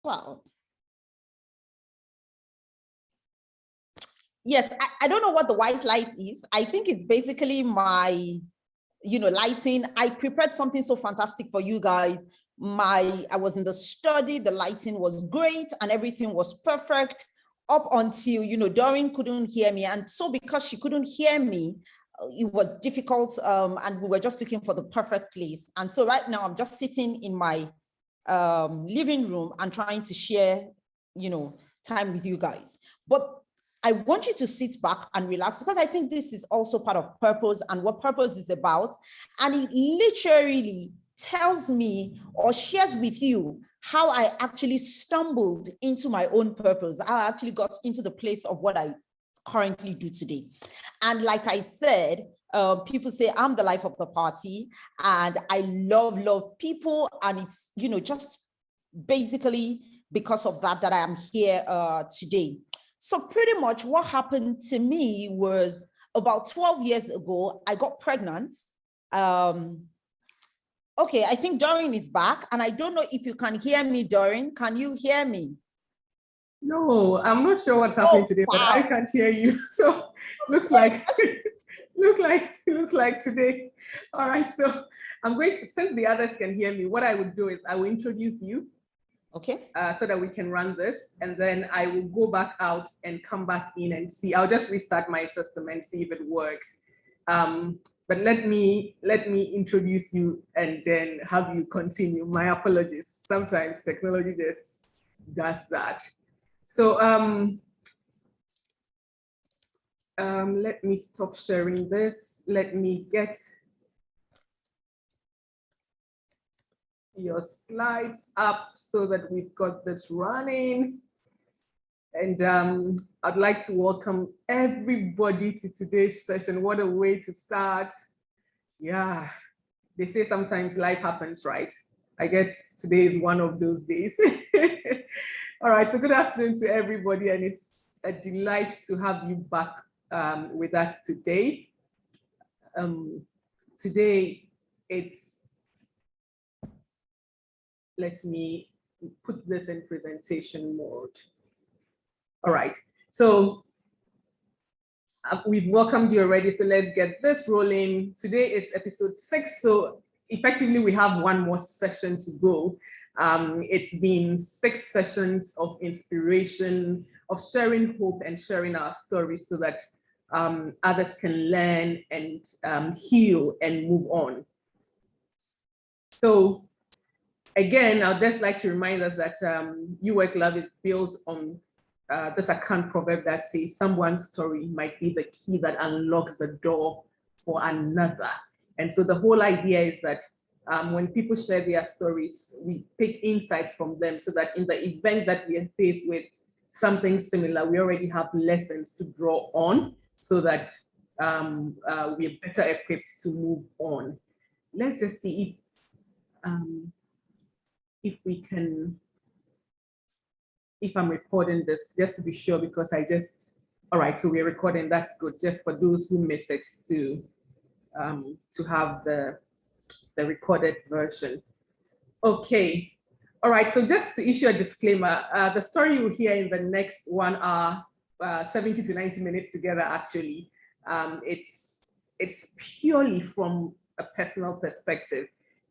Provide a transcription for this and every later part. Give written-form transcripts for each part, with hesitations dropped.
cloud. Yes, I don't know what the white light is. I think it's basically my, lighting. I prepared something so fantastic for you guys. I was in the study, the lighting was great and everything was perfect up until, Doreen couldn't hear me. And so because she couldn't hear me, it was difficult and we were just looking for the perfect place. And so right now I'm just sitting in my living room and trying to share, time with you guys. But I want you to sit back and relax because I think this is also part of purpose and what purpose is about. And it literally tells me or shares with you how I actually stumbled into my own purpose. I actually got into the place of what I currently do today. And like I said, people say I'm the life of the party and I love people. And it's, just basically because of that I am here today. So pretty much what happened to me was about 12 years ago, I got pregnant. Okay, I think Doreen is back and I don't know if you can hear me, Doreen. Can you hear me? No, I'm not sure what's happening today, but I can't hear you. So looks like looks like today. All right, so I'm going to, since the others can hear me, what I would do is I will introduce you. Okay. So that we can run this, and then I will go back out and come back in and see. I'll just restart my system and see if it works. But let me introduce you and then have you continue. My apologies. Sometimes technology just does that. So let me stop sharing this. Let me get your slides up so that we've got this running. And I'd like to welcome everybody to today's session. What a way to start. Yeah, they say sometimes life happens, right? I guess today is one of those days. All right, so good afternoon to everybody, and it's a delight to have you back with us today. Today, let me put this in presentation mode. All right, so we've welcomed you already, so let's get this rolling. Today is episode 6, so effectively we have one more session to go. It's been 6 sessions of inspiration, of sharing hope and sharing our stories so that others can learn and heal and move on. So again, I'd just like to remind us that YWL is built on this account proverb that says someone's story might be the key that unlocks the door for another. And so the whole idea is that when people share their stories, we pick insights from them so that in the event that we are faced with something similar, we already have lessons to draw on so that we're better equipped to move on. Let's just see if we can, if I'm recording this, just to be sure, because all right, so we're recording, that's good, just for those who miss it to have the recorded version. Okay, all right, so just to issue a disclaimer, the story you'll hear in the next 1 hour, 70 to 90 minutes together, actually, it's purely from a personal perspective.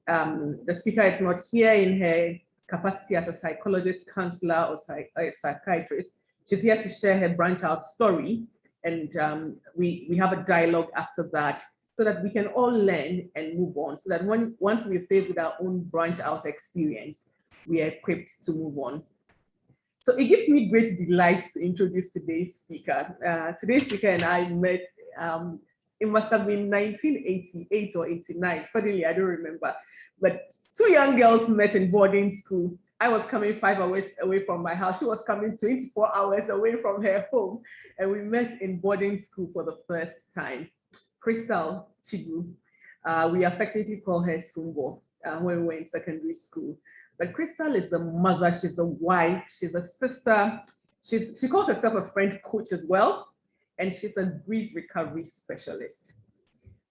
The speaker is not here in her capacity as a psychologist, counselor, or a psychiatrist. She's here to share her branch out story, and we have a dialogue after that so that we can all learn and move on, so that once we're faced with our own branch out experience, we are equipped to move on. So it gives me great delight to introduce today's speaker. Today's speaker and I met, it must have been 1988 or 89, suddenly I don't remember, but 2 young girls met in boarding school. I was coming 5 hours away from my house. She was coming 24 hours away from her home. And we met in boarding school for the first time. Crystal Chigu, we affectionately call her Sumbo when we were in secondary school. But Crystal is a mother, she's a wife, she's a sister. She calls herself a friend coach as well. And she's a grief recovery specialist.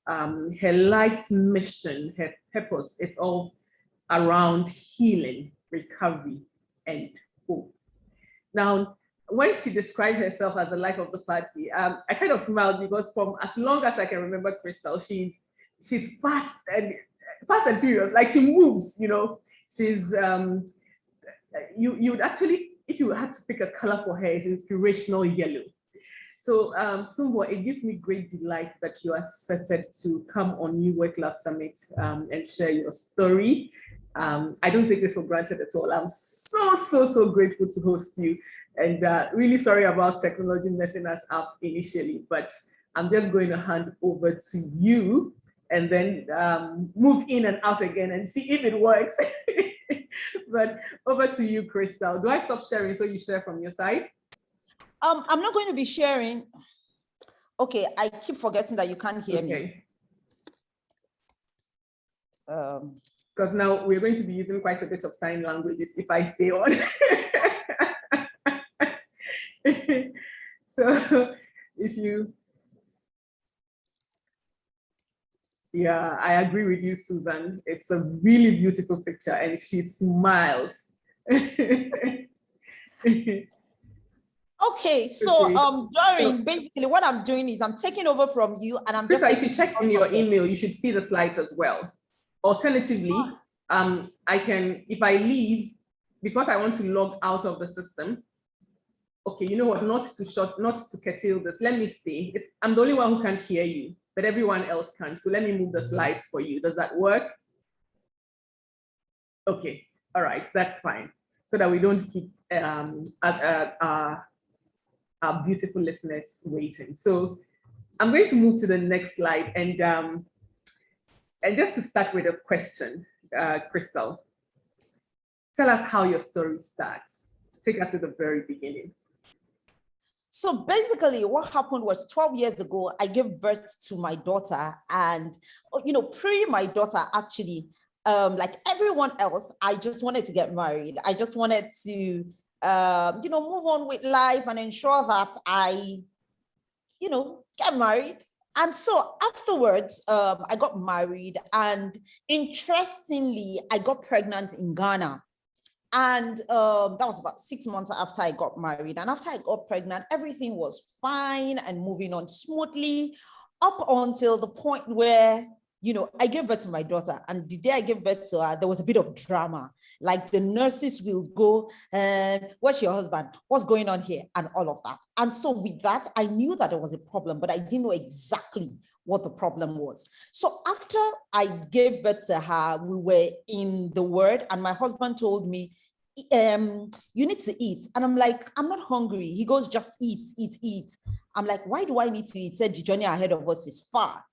Her life's mission, her purpose, it's all around healing, recovery, and Oh. Now, when she described herself as the life of the party, I kind of smiled because from as long as I can remember Crystal, she's fast and furious. Like she moves, you know. She's you'd actually, if you had to pick a color for her, it's inspirational yellow. So Sumbo, it gives me great delight that you are excited to come on New Work Love Summit and share your story. I don't take this for granted at all. I'm so grateful to host you, and really sorry about technology messing us up initially, but I'm just going to hand over to you and then move in and out again and see if it works. But over to you, Crystal. Do I stop sharing so you share from your side? I'm not going to be sharing. Okay, I keep forgetting that you can't hear me. Because now we're going to be using quite a bit of sign languages if I stay on. So if you, yeah, I agree with you, Susan. It's a really beautiful picture and she smiles. Okay, so Doreen, basically what I'm doing is I'm taking over from you and I'm just if you check in your email, you should see the slides as well. Alternatively, I can, if I leave, because I want to log out of the system. Okay, you know what, not to curtail this, let me stay. I'm the only one who can't hear you, but everyone else can. So let me move the slides for you. Does that work? Okay, all right, that's fine. So that we don't keep our beautiful listeners waiting. So I'm going to move to the next slide, and just to start with a question, Crystal, tell us how your story starts. Take us to the very beginning. So basically what happened was 12 years ago, I gave birth to my daughter, and, you know, my daughter actually, like everyone else, I just wanted to get married. I just wanted to, you know, move on with life and ensure that I, you know, get married. And so afterwards, I got married, and interestingly, I got pregnant in Ghana. And that was about 6 months after I got married. And after I got pregnant, everything was fine and moving on smoothly up until the point where, you know, I gave birth to my daughter. And the day I gave birth to her, there was a bit of drama. Like the nurses will go, where's your husband? What's going on here? And all of that. And so with that, I knew that there was a problem, but I didn't know exactly what the problem was. So after I gave birth to her, we were in the ward, and my husband told me, you need to eat. And I'm like, I'm not hungry. He goes, just eat, eat, eat. I'm like, why do I need to eat? He said, the journey ahead of us is far.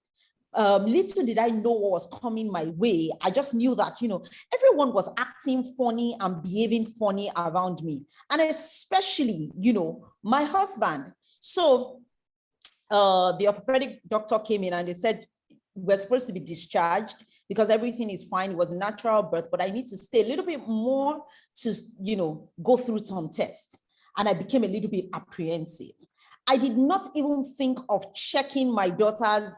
Little did I know what was coming my way. I just knew that, you know, everyone was acting funny and behaving funny around me. And especially, you know, my husband. So the orthopedic doctor came in and they said, we're supposed to be discharged because everything is fine. It was a natural birth, but I need to stay a little bit more to, you know, go through some tests. And I became a little bit apprehensive. I did not even think of checking my daughter's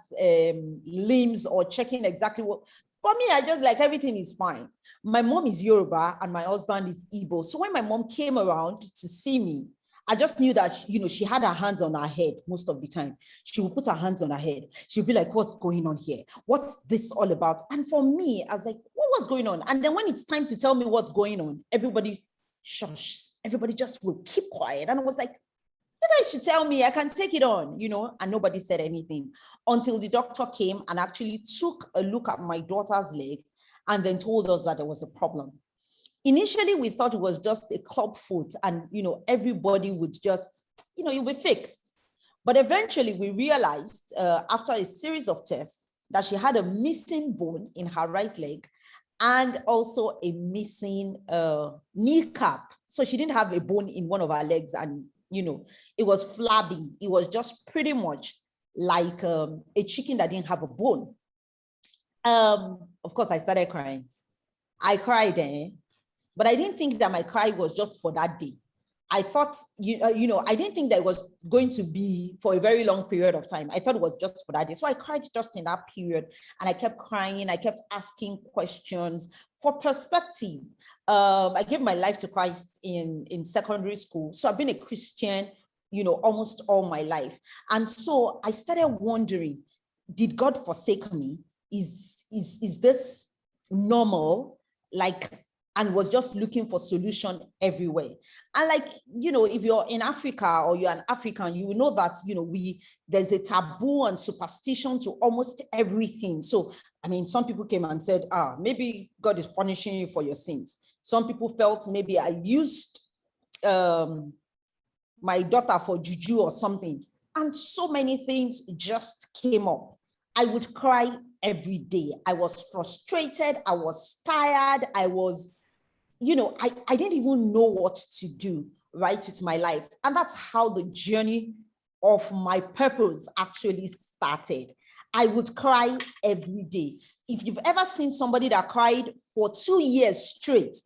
limbs or checking exactly what. For me, I just like everything is fine. My mom is Yoruba and my husband is Igbo. So when my mom came around to see me, I just knew that, you know, she had her hands on her head most of the time. She would put her hands on her head. She'd be like, what's going on here? What's this all about? And for me, I was like, what's going on? And then when it's time to tell me what's going on, everybody shush. Everybody just will keep quiet. And I was like, you guys should tell me, I can take it on, you know, and nobody said anything until the doctor came and actually took a look at my daughter's leg and then told us that there was a problem. Initially, we thought it was just a club foot and, you know, everybody would just, you know, it would be fixed. But eventually we realized after a series of tests that she had a missing bone in her right leg and also a missing kneecap. So she didn't have a bone in one of her legs and, you know, it was flabby. It was just pretty much like a chicken that didn't have a bone. Of course, I started crying. I cried, but I didn't think that my cry was just for that day. I thought, I didn't think that it was going to be for a very long period of time. I thought it was just for that day. So I cried just in that period, and I kept crying. I kept asking questions for perspective. I gave my life to Christ in secondary school. So I've been a Christian, almost all my life. And so I started wondering, did God forsake me? Is this normal? And was just looking for solution everywhere. And if you're in Africa or you're an African, you know that, there's a taboo and superstition to almost everything. So, some people came and said, maybe God is punishing you for your sins. Some people felt maybe I used my daughter for juju or something. And so many things just came up. I would cry every day. I was frustrated. I was tired. I was, I didn't even know what to do, right, with my life. And that's how the journey of my purpose actually started. I would cry every day. If you've ever seen somebody that cried for 2 years straight,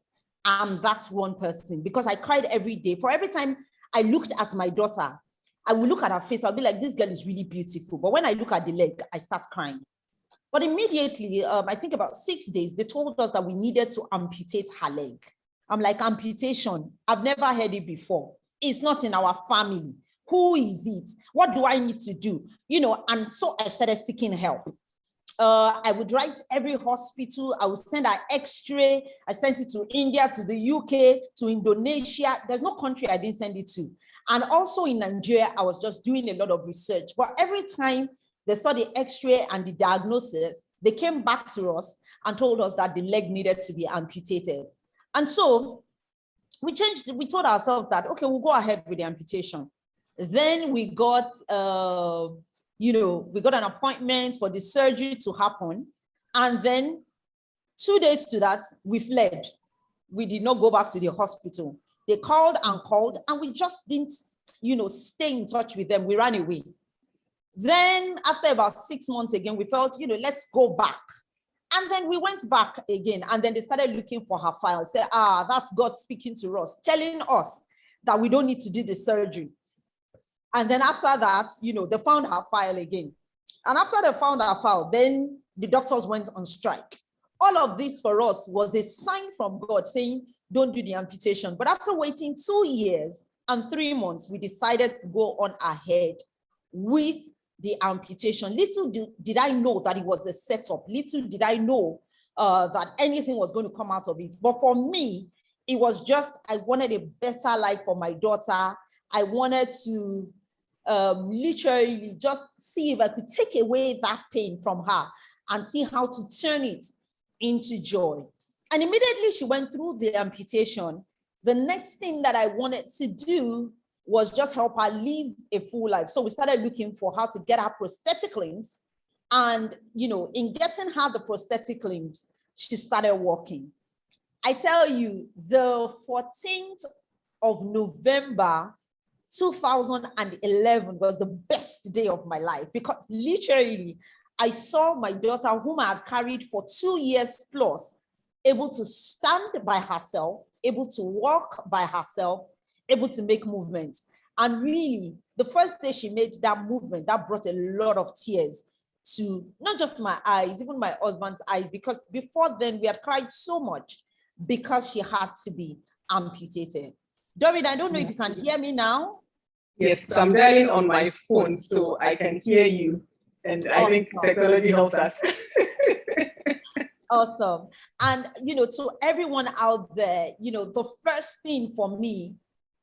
I'm that one person, because I cried every day. For every time I looked at my daughter, I would look at her face, I'll be like, this girl is really beautiful. But when I look at the leg, I start crying. But immediately, I think about 6 days, they told us that we needed to amputate her leg. I'm like, amputation? I've never heard it before. It's not in our family. Who is it? What do I need to do? And so I started seeking help. I would write every hospital. I would send an X-ray. I sent it to India, to the UK, to Indonesia. There's no country I didn't send it to. And also in Nigeria, I was just doing a lot of research. But every time they saw the X-ray and the diagnosis, they came back to us and told us that the leg needed to be amputated. And so we told ourselves that, okay, we'll go ahead with the amputation. Then we got, we got an appointment for the surgery to happen. And then 2 days to that, we fled. We did not go back to the hospital. They called, and we just didn't, stay in touch with them. We ran away. Then after about 6 months again, we felt, let's go back. And then we went back again, and then they started looking for her file. Said, that's God speaking to us, telling us that we don't need to do the surgery. And then after that, they found her file again. And after they found her file, then the doctors went on strike. All of this for us was a sign from God saying, don't do the amputation. But after waiting 2 years and 3 months, we decided to go on ahead with the amputation. Little did I know that it was a setup. Little did I know that anything was going to come out of it. But for me, it was just, I wanted a better life for my daughter. I wanted to literally just see if I could take away that pain from her and see how to turn it into joy. And immediately she went through the amputation. The next thing that I wanted to do was just help her live a full life. So we started looking for how to get her prosthetic limbs. And, in getting her the prosthetic limbs, she started walking. I tell you, the 14th of November, 2011 was the best day of my life, because literally I saw my daughter, whom I had carried for 2 years plus, able to stand by herself, able to walk by herself, able to make movements. And really, the first day she made that movement, that brought a lot of tears to not just my eyes, even my husband's eyes, because before then we had cried so much because she had to be amputated. Doreen, I don't know if you can hear me now. Yes, so I'm dialing on my phone so I can hear you. And I think technology helps us. Awesome. And, to everyone out there, the first thing for me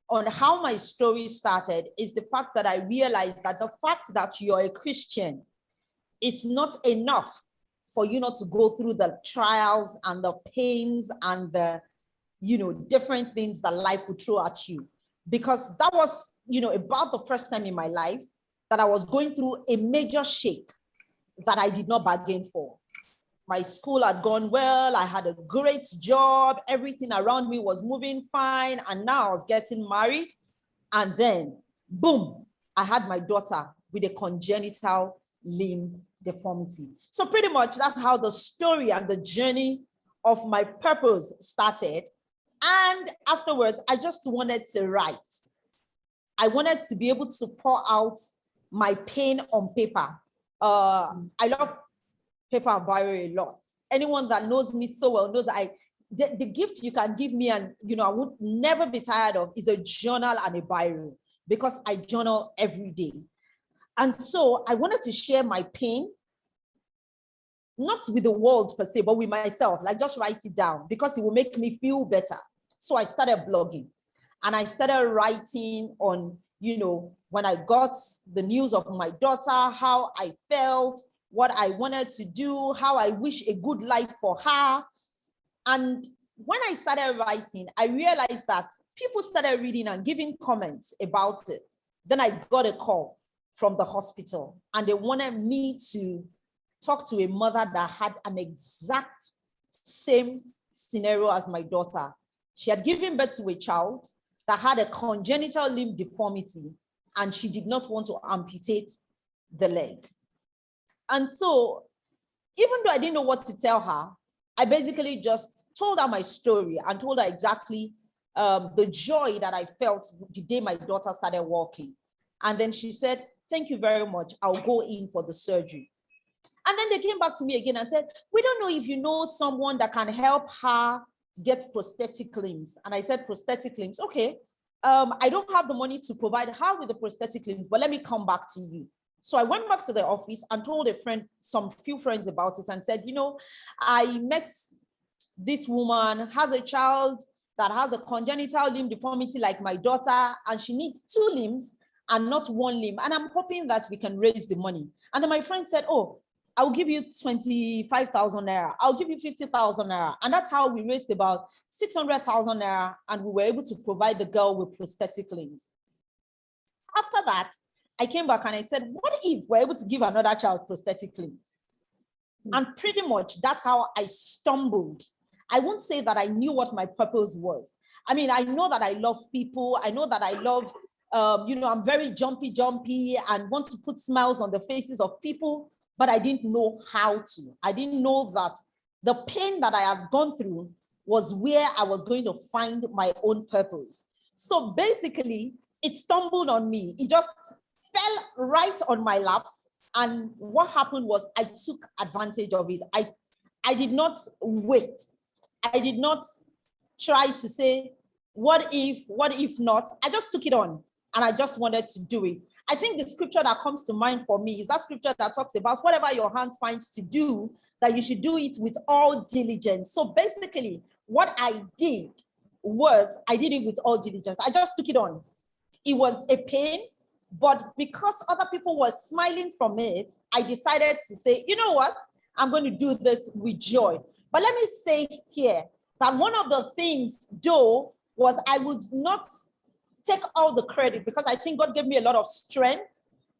on how my story started is the fact that I realized that the fact that you're a Christian is not enough for you not to go through the trials and the pains and the, different things that life would throw at you. Because that was, about the first time in my life that I was going through a major shake that I did not bargain for. My school had gone well. I had a great job. Everything around me was moving fine. And now I was getting married. And then, boom, I had my daughter with a congenital limb deformity. So pretty much that's how the story and the journey of my purpose started. And afterwards, I just wanted to write. I wanted to be able to pour out my pain on paper. I love paper and biro a lot. Anyone that knows me so well knows that the gift you can give me, and I would never be tired of, is a journal and a biro, because I journal every day. And so I wanted to share my pain, not with the world per se, but with myself, like just write it down, because it will make me feel better. So I started blogging, and I started writing on, when I got the news of my daughter, how I felt, what I wanted to do, how I wish a good life for her. And when I started writing, I realized that people started reading and giving comments about it. Then I got a call from the hospital, and they wanted me to talk to a mother that had an exact same scenario as my daughter. She had given birth to a child that had a congenital limb deformity, and she did not want to amputate the leg. And so, even though I didn't know what to tell her, I basically just told her my story and told her exactly the joy that I felt the day my daughter started walking. And then she said, "Thank you very much. I'll go in for the surgery." And then they came back to me again and said, "We don't know if you know someone that can help her get prosthetic limbs." And I said, "Prosthetic limbs? Okay. I don't have the money to provide her with the prosthetic limbs, but let me come back to you." So I went back to the office and told some few friends about it, and said, I met this woman, has a child that has a congenital limb deformity like my daughter, and she needs 2 limbs and not 1 limb. And I'm hoping that we can raise the money. And then my friend said, "Oh, I'll give you 25,000 naira. I'll give you 50,000 naira." And that's how we raised about 600,000 naira, and we were able to provide the girl with prosthetic limbs. After that, I came back and I said, what if we're able to give another child prosthetic limbs? And pretty much that's how I stumbled. I won't say that I knew what my purpose was. I mean, I know that I love people. I know that I love, I'm very jumpy and want to put smiles on the faces of people, but I didn't know how to. I didn't know that the pain that I had gone through was where I was going to find my own purpose. So basically, it stumbled on me. It just fell right on my laps. And what happened was I took advantage of it. I did not wait. I did not try to say, what if not? I just took it on, and I just wanted to do it. I think the scripture that comes to mind for me is that scripture that talks about whatever your hands finds to do, that you should do it with all diligence. So basically, what I did was I did it with all diligence. I just took it on. It was a pain, but because other people were smiling from it, I decided to say, you know what? I'm going to do this with joy. But let me say here that one of the things, though, was I would not take all the credit, because I think God gave me a lot of strength,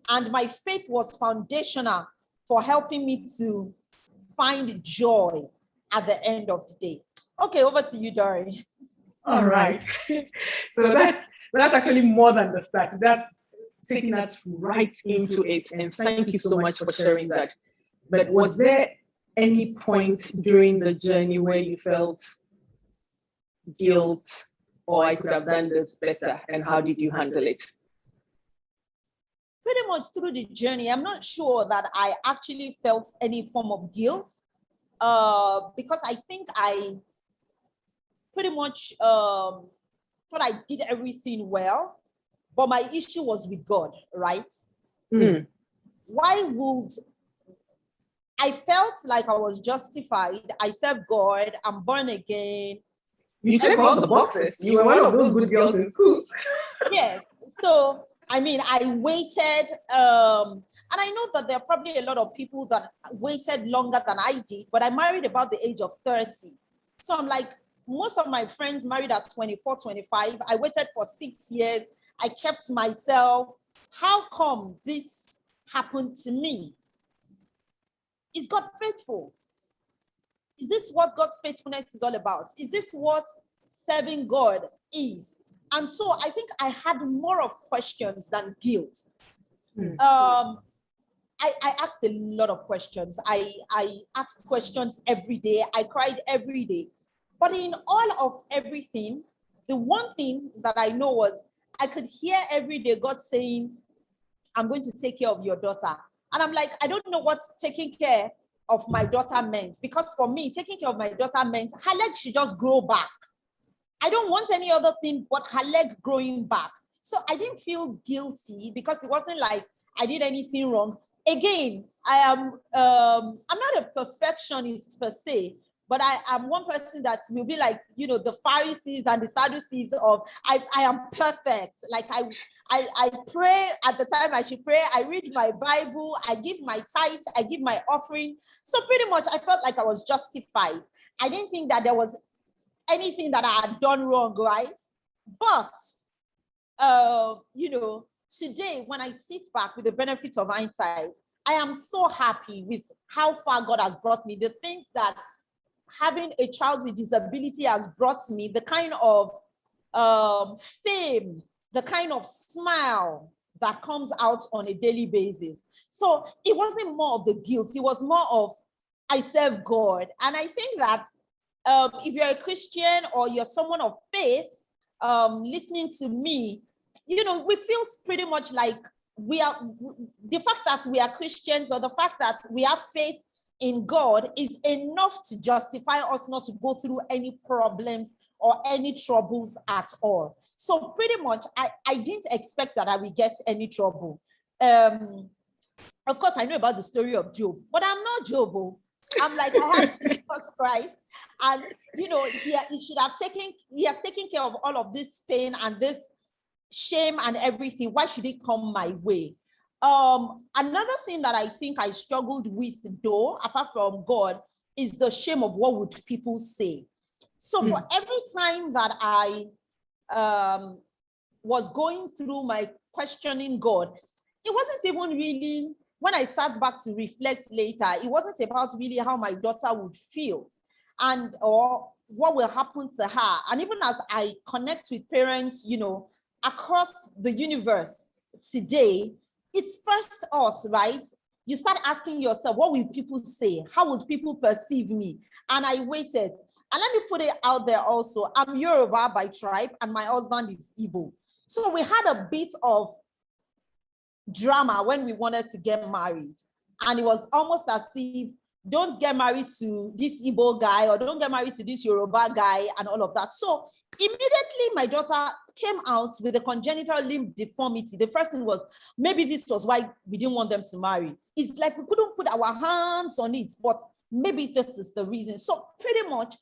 and my faith was foundational for helping me to find joy at the end of the day. Okay, over to you, Dory. All right. So that's actually more than the start. That's taking us right into it. And thank you so much for sharing that. But was there any point during the journey where you felt guilt, or I could have done this better, and how did you handle it? Pretty much through the journey, I'm not sure that I actually felt any form of guilt, because I think I pretty much thought I did everything well, but my issue was with God, right? Mm. Why would I felt like I was justified? I serve God, I'm born again. You check all the boxes. You were one of those good girls in schools. Yes. So, I mean, I waited, and I know that there are probably a lot of people that waited longer than I did, but I married about the age of 30. So I'm like, most of my friends married at 24, 25. I waited for 6 years. I kept myself. How come this happened to me? Is God faithful? Is this what God's faithfulness is all about? Is this what serving God is? And so I think I had more of questions than guilt. I asked a lot of questions. I asked questions every day. I cried every day. But in all of everything, the one thing that I know was I could hear every day God saying, I'm going to take care of your daughter. And I'm like, I don't know what taking care of my daughter meant, because for me, taking care of my daughter meant her leg should just grow back. I don't want any other thing but her leg growing back. So I didn't feel guilty because it wasn't like I did anything wrong. Again, I'm not a perfectionist per se, but I am one person that will be like, the Pharisees and the Sadducees of I am perfect. Like I pray at the time I should pray. I read my Bible. I give my tithes. I give my offering. So pretty much I felt like I was justified. I didn't think that there was anything that I had done wrong, right? But, today when I sit back with the benefits of hindsight, I am so happy with how far God has brought me. The things that having a child with disability has brought me, the kind of fame, the kind of smile that comes out on a daily basis. So it wasn't more of the guilt. It was more of, I serve God. And I think that if you're a Christian or you're someone of faith, listening to me, we feel pretty much like we are, the fact that we are Christians or the fact that we have faith in God is enough to justify us not to go through any problems or any troubles at all. So pretty much, I didn't expect that I would get any trouble. Of course, I know about the story of Job, but I'm not Job. I'm like, I have Jesus Christ, and he has taken care of all of this pain and this shame and everything. Why should it come my way? Another thing that I think I struggled with, though, apart from God, is the shame of what would people say. So for every time that I was going through my questioning God, it wasn't even really, when I sat back to reflect later, it wasn't about really how my daughter would feel and or what will happen to her. And even as I connect with parents, across the universe today, it's first us, right? You start asking yourself, what will people say? How would people perceive me? And I waited. And let me put it out there also. I'm Yoruba by tribe and my husband is Igbo. So we had a bit of drama when we wanted to get married. And it was almost as if, don't get married to this Igbo guy or don't get married to this Yoruba guy and all of that. So immediately my daughter came out with a congenital limb deformity. The first thing was, maybe this was why we didn't want them to marry. It's like we couldn't put our hands on it, but maybe this is the reason. So pretty much,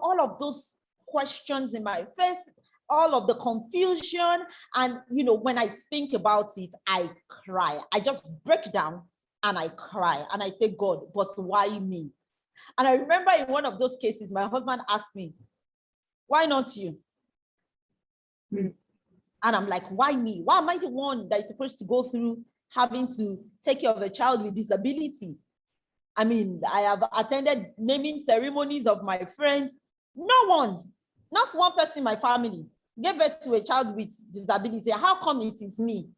all of those questions in my face, all of the confusion, and when I think about it, I cry. I just break down and I cry and I say, God, but why me? And I remember in one of those cases, my husband asked me, why not you? And I'm like, why me? Why am I the one that is supposed to go through having to take care of a child with disability? I mean, I have attended naming ceremonies of my friends. No one, not one person in my family gave birth to a child with disability. How come it is me?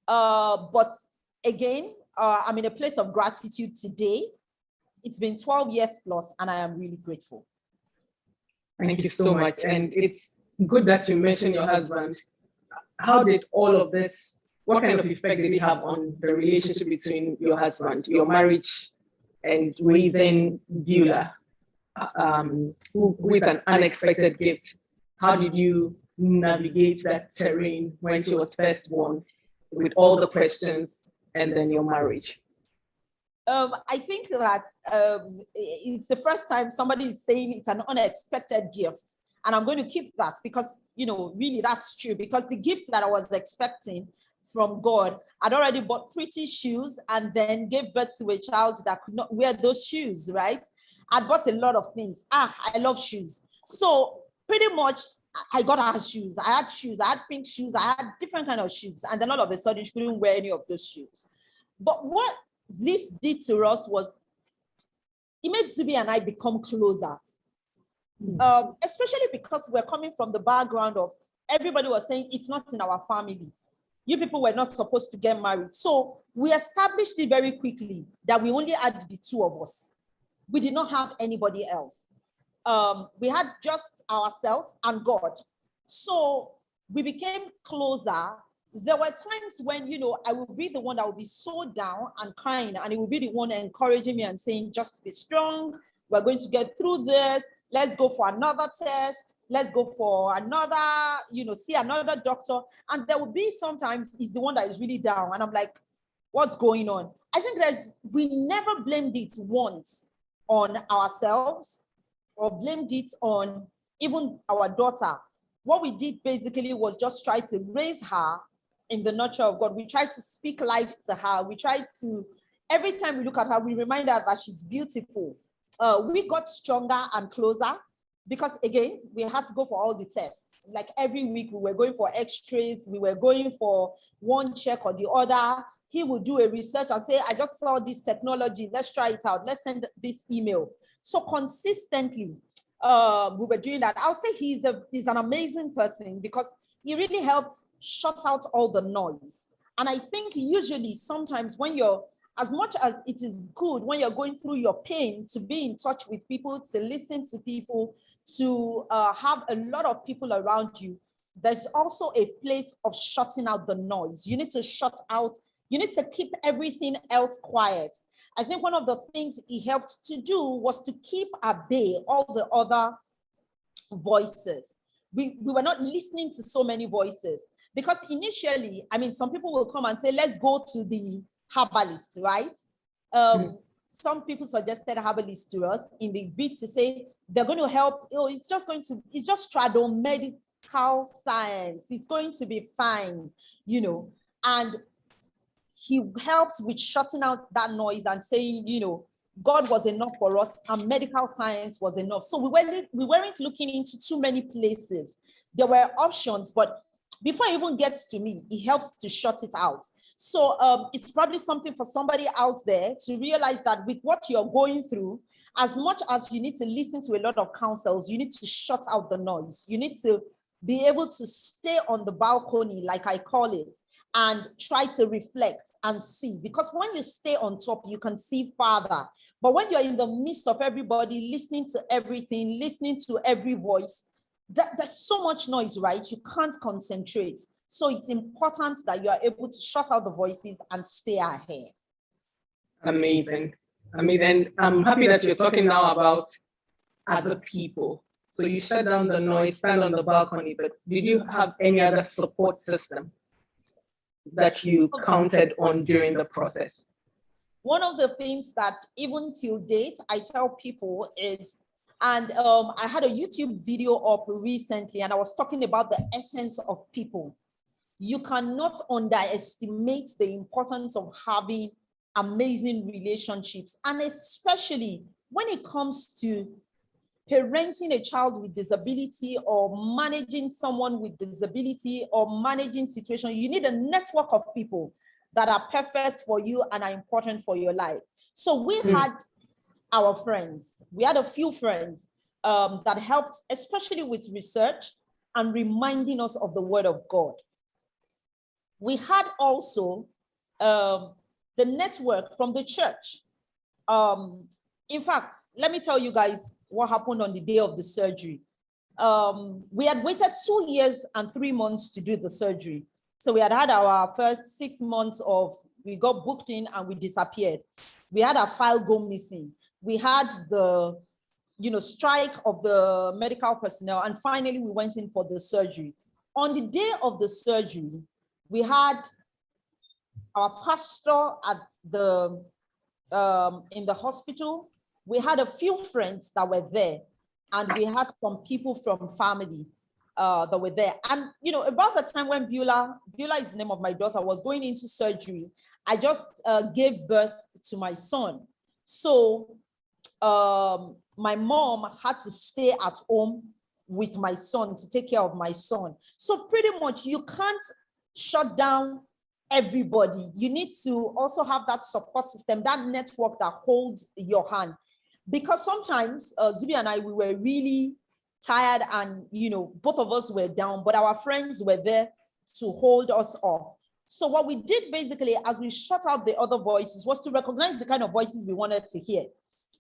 But again, I'm in a place of gratitude today. It's been 12 years plus, and I am really grateful. Thank you so much. And it's good that you mentioned your husband. How did all of this, what kind of effect did it have on the relationship between your husband, your marriage, and raising Beulah, with an unexpected gift? How did you navigate that terrain when she was first born with all the questions and then your marriage? I think that it's the first time somebody is saying it's an unexpected gift. And I'm going to keep that because, really that's true. Because the gift that I was expecting from God, I'd already bought pretty shoes and then gave birth to a child that could not wear those shoes, right? I'd bought a lot of things. I love shoes. So pretty much I got her shoes. I had pink shoes. I had different kind of shoes. And then all of a sudden she couldn't wear any of those shoes. But what this did to us was it made Zubi and I become closer. Especially because we're coming from the background of everybody was saying it's not in our family. You people were not supposed to get married. So we established it very quickly that we only had the two of us. We did not have anybody else. we had just ourselves and God. So we became closer. There were times when, you know, I would be the one that would be so down and crying, and it would be the one encouraging me and saying, just be strong. We're going to get through this. Let's go for another test. Let's go for another, you know, see another doctor. And there will be sometimes he's the one that is really down. And I'm like, what's going on? I think we never blamed it once on ourselves or blamed it on even our daughter. What we did basically was just try to raise her in the nurture of God. We tried to speak life to her. We tried to, every time we look at her, we remind her that she's beautiful. We got stronger and closer because, again, we had to go for all the tests. Like every week, we were going for x-rays. We were going for one check or the other. He would do a research and say, I just saw this technology. Let's try it out. Let's send this email. So consistently, we were doing that. I'll say he's an amazing person because he really helped shut out all the noise. And I think usually sometimes when you're, as much as it is good when you're going through your pain, to be in touch with people, to listen to people, to have a lot of people around you, there's also a place of shutting out the noise. You need to shut out, you need to keep everything else quiet. I think one of the things he helped to do was to keep at bay all the other voices. We were not listening to so many voices because initially, I mean, some people will come and say, let's go to the herbalist, right? Some people suggested herbalist to us in the bid to say they're going to help. Oh, it's just tradomedical science. It's going to be fine, you know. And he helped with shutting out that noise and saying, you know, God was enough for us and medical science was enough. So we weren't looking into too many places. There were options, but before it even gets to me, it helps to shut it out. So it's probably something for somebody out there to realize that with what you're going through, as much as you need to listen to a lot of counsels, you need to shut out the noise. You need to be able to stay on the balcony, like I call it, and try to reflect and see. Because when you stay on top, you can see farther. But when you're in the midst of everybody, listening to everything, listening to every voice, there's so much noise, right? You can't concentrate. So it's important that you are able to shut out the voices and stay ahead. Amazing. Amazing. I'm happy that you're talking now about other people. So you shut down the noise, stand on the balcony, but did you have any other support system that you counted on during the process? One of the things that even till date, I tell people is, and I had a YouTube video up recently, and I was talking about the essence of people. You cannot underestimate the importance of having amazing relationships, and especially when it comes to parenting a child with disability or managing someone with disability or managing situations. You need a network of people that are perfect for you and are important for your life. So we had our friends. We had a few friends that helped, especially with research and reminding us of the word of God. We had also the network from the church. In fact, let me tell you guys what happened on the day of the surgery. We had waited 2 years and 3 months to do the surgery. So we had our first 6 months of, we got booked in and we disappeared. We had our file go missing. We had the, strike of the medical personnel. And finally, we went in for the surgery. On the day of the surgery, we had our pastor at the, in the hospital. We had a few friends that were there, and we had some people from family that were there. And, about the time when Beulah is the name of my daughter, was going into surgery, I just gave birth to my son. So my mom had to stay at home with my son to take care of my son. So pretty much you can't shut down everybody. You need to also have that support system, that network that holds your hand. Because sometimes Zubi and I, we were really tired and, both of us were down, but our friends were there to hold us up. So what we did basically, as we shut out the other voices, was to recognize the kind of voices we wanted to hear.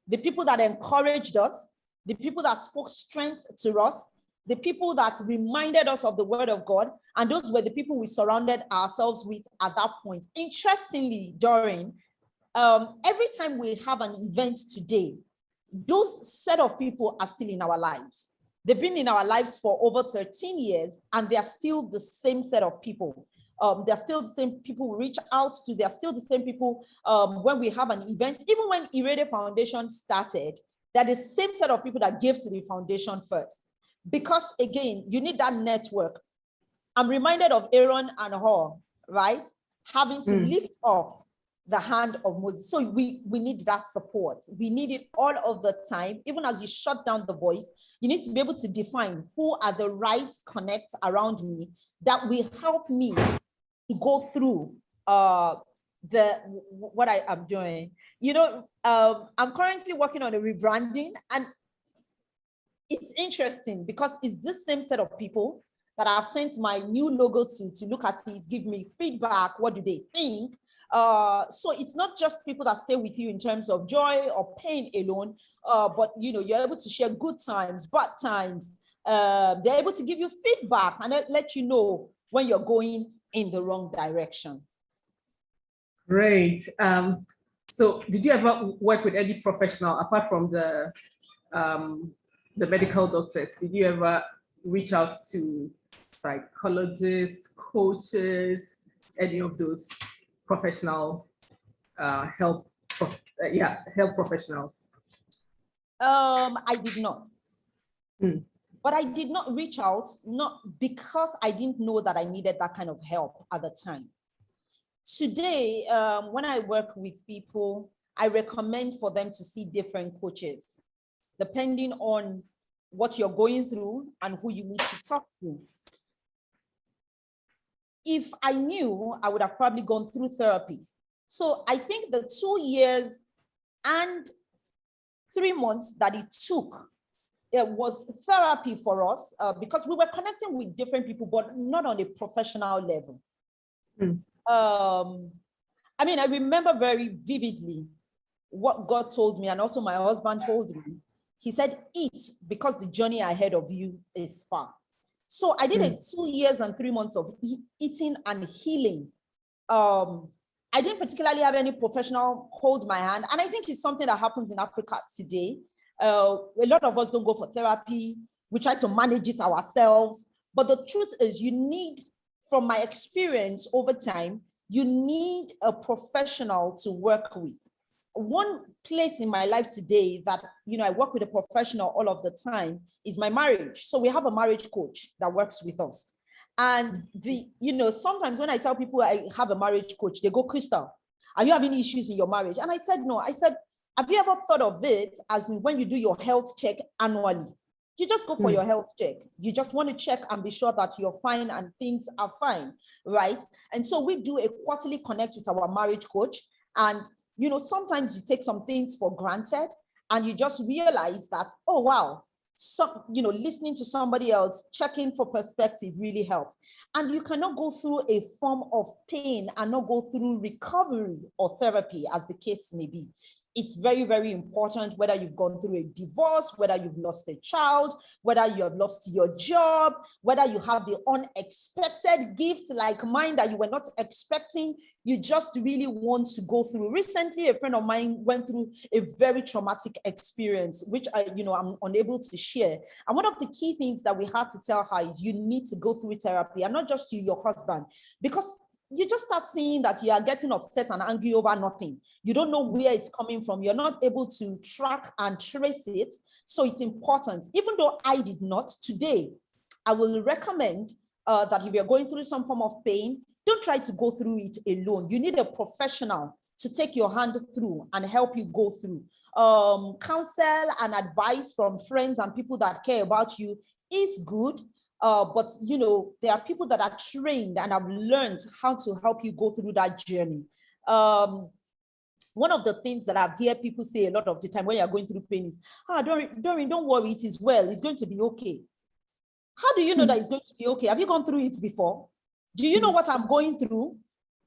The people that encouraged us, the people that spoke strength to us, the people that reminded us of the word of God, and those were the people we surrounded ourselves with at that point. Interestingly, Doreen, every time we have an event today, those set of people are still in our lives. They've been in our lives for over 13 years, and they're still the same set of people. They're still the same people we reach out to. They're still the same people when we have an event. Even when Irede Foundation started, they're the same set of people that gave to the foundation first. Because again, you need that network. I'm reminded of Aaron and Hur, right? Having to lift up the hand of Moses. So we need that support. We need it all of the time. Even as you shut down the voice, you need to be able to define who are the right connects around me that will help me to go through what I am doing. You know, I'm currently working on a rebranding, and it's interesting because it's this same set of people that I've sent my new logo to look at it, give me feedback. What do they think? So it's not just people that stay with you in terms of joy or pain alone, but you know, you're able to share good times, bad times. They're able to give you feedback and let you know when you're going in the wrong direction. Great. So did you ever work with any professional apart from the medical doctors? Did you ever reach out to psychologists, coaches, any of those professional health professionals? I did not. But I did not reach out, not because I didn't know that I needed that kind of help at the time. Today, when I work with people, I recommend for them to see different coaches, depending on what you're going through and who you need to talk to. If I knew, I would have probably gone through therapy. So I think the 2 years and 3 months that it took, it was therapy for us because we were connecting with different people, but not on a professional level. I mean, I remember very vividly what God told me, and also my husband told me. He said, eat, because the journey ahead of you is far. So I did 2 years and 3 months of eating and healing. I didn't particularly have any professional hold my hand. And I think it's something that happens in Africa today. A lot of us don't go for therapy. We try to manage it ourselves. But the truth is, you need, from my experience over time, you need a professional to work with. One place in my life today that, you know, I work with a professional all of the time is my marriage. So we have a marriage coach that works with us. And sometimes when I tell people I have a marriage coach, they go, Crystal, are you having issues in your marriage? And I said, no. I said, have you ever thought of it as in when you do your health check annually? You just go for your health check. You just want to check and be sure that you're fine and things are fine, right? And so we do a quarterly connect with our marriage coach. And, you know, sometimes you take some things for granted and you just realize that, oh, wow, so, you know, listening to somebody else, checking for perspective really helps. And you cannot go through a form of pain and not go through recovery or therapy, as the case may be. It's very, very important, whether you've gone through a divorce, whether you've lost a child, whether you have lost your job, whether you have the unexpected gift like mine that you were not expecting, you just really want to go through. Recently, a friend of mine went through a very traumatic experience, which I'm unable to share. And one of the key things that we had to tell her is you need to go through therapy, and not just you, your husband, because you just start seeing that you are getting upset and angry over nothing. You don't know where it's coming from. You're not able to track and trace it. So it's important. Even though I did not, today, I will recommend that if you're going through some form of pain, don't try to go through it alone. You need a professional to take your hand through and help you go through. Counsel and advice from friends and people that care about you is good. But, you know, there are people that are trained and have learned how to help you go through that journey. One of the things that I've heard people say a lot of the time when you're going through pain is, don't worry, it is well, it's going to be okay. How do you know that it's going to be okay? Have you gone through it before? Do you know what I'm going through?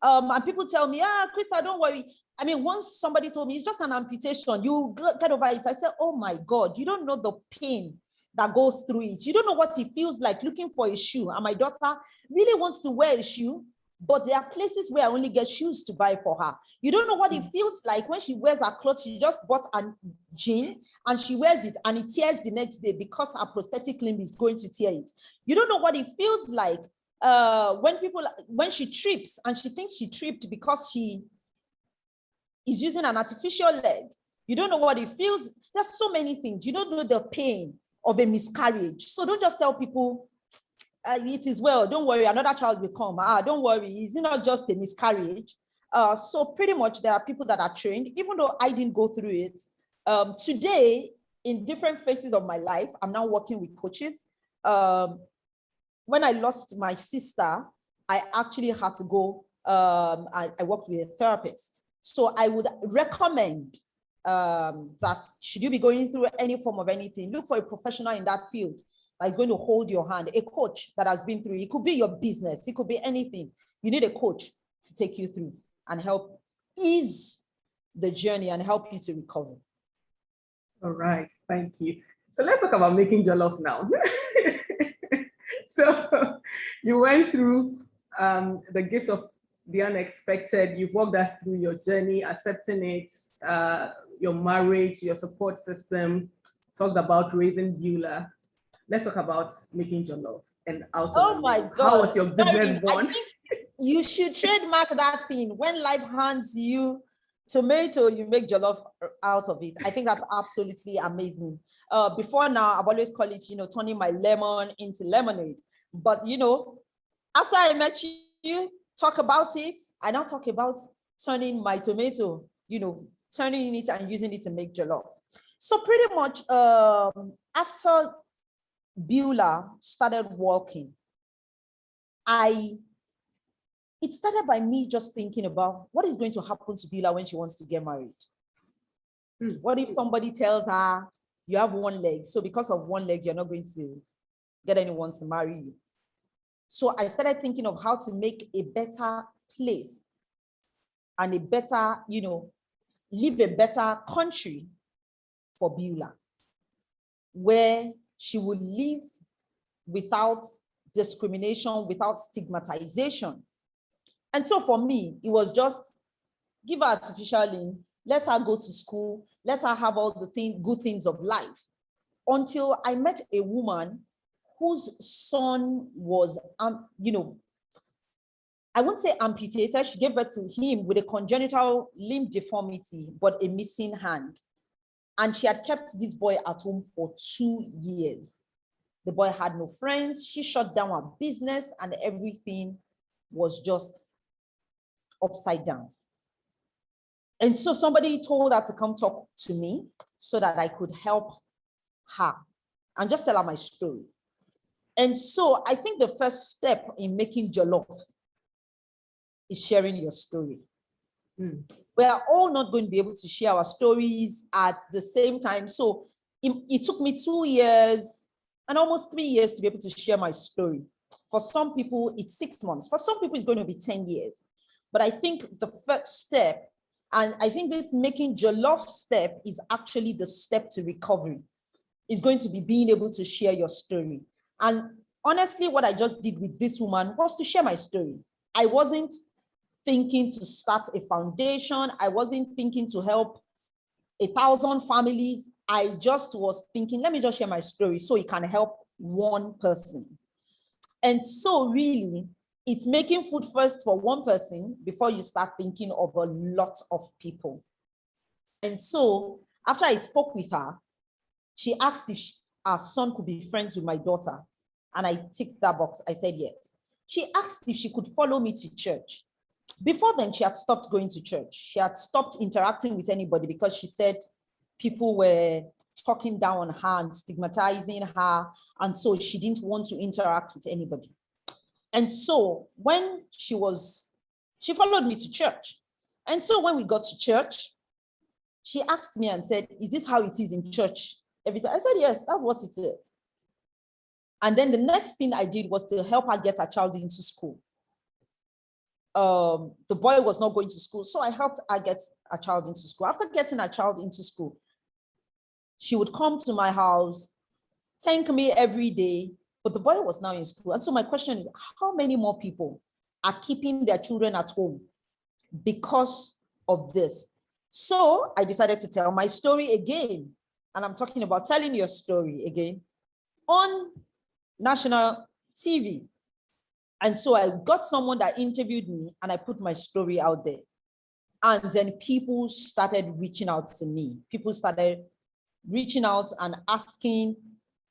And people tell me, Krista, don't worry. I mean, once somebody told me it's just an amputation, you get over it. I said, oh my God, you don't know the pain that goes through it. You don't know what it feels like looking for a shoe. And my daughter really wants to wear a shoe, but there are places where I only get shoes to buy for her. You don't know what it feels like when she wears her clothes. She just bought a jean and she wears it and it tears the next day because her prosthetic limb is going to tear it. You don't know what it feels like when she trips and she thinks she tripped because she is using an artificial leg. You don't know what it feels. There's so many things. You don't know the pain of a miscarriage. So don't just tell people, it is well, don't worry, another child will come. Don't worry, it's not just a miscarriage. So pretty much there are people that are trained, even though I didn't go through it. Today, in different phases of my life, I'm now working with coaches. When I lost my sister, I actually had to go, I worked with a therapist. So I would recommend that should you be going through any form of anything, look for a professional in that field that is going to hold your hand, a coach that has been through. It could be your business, it could be anything. You need a coach to take you through and help ease the journey and help you to recover. All right, thank you. So let's talk about making jollof now. So you went through the gift of the unexpected. You've walked us through your journey, accepting it, your marriage, your support system, talked about raising Beulah. Let's talk about making jollof and Oh my God. How was your business born? I think you should trademark that thing. When life hands you tomato, you make jollof out of it. I think that's absolutely amazing. Before now, I've always called it, turning my lemon into lemonade. But, after I met you, talk about it, I now talk about turning my tomato, turning it and using it to make jollof. So pretty much after Beulah started walking, it started by me just thinking about what is going to happen to Beulah when she wants to get married. What if somebody tells her, you have one leg, so because of one leg, you're not going to get anyone to marry you? So I started thinking of how to make a better place and a better, live a better country for Beulah, where she would live without discrimination, without stigmatization. And so for me, it was just give her artificial limb, let her go to school, let her have all the good things of life. Until I met a woman whose son was, I won't say amputated. She gave birth to him with a congenital limb deformity, but a missing hand. And she had kept this boy at home for 2 years. The boy had no friends. She shut down her business and everything was just upside down. And so somebody told her to come talk to me so that I could help her and just tell her my story. And so I think the first step in making jollof is sharing your story. We are all not going to be able to share our stories at the same time. So it took me 2 years and almost 3 years to be able to share my story. For some people, it's 6 months. For some people, it's going to be 10 years. But I think the first step, and I think this making jollof step is actually the step to recovery, is going to be being able to share your story. And honestly, what I just did with this woman was to share my story. I wasn't thinking to start a foundation. I wasn't thinking to help 1,000 families. I just was thinking, let me just share my story so it can help one person. And so really, it's making food first for one person before you start thinking of a lot of people. And so after I spoke with her, she asked if our son could be friends with my daughter. And I ticked that box. I said yes. She asked if she could follow me to church. Before then, she had stopped going to church. She had stopped interacting with anybody because she said people were talking down on her and stigmatizing her. And so she didn't want to interact with anybody. And so when she followed me to church. And so when we got to church, she asked me and said, is this how it is in church every time? I said, yes, that's what it is. And then the next thing I did was to help her get her child into school. the boy was not going to school. So I helped her get a child into school. After getting a child into school, she would come to my house, thank me every day, but the boy was now in school. And so my question is, how many more people are keeping their children at home because of this? So I decided to tell my story again. And I'm talking about telling your story again on national TV. And so I got someone that interviewed me and I put my story out there. And then people started reaching out to me. People started reaching out and asking,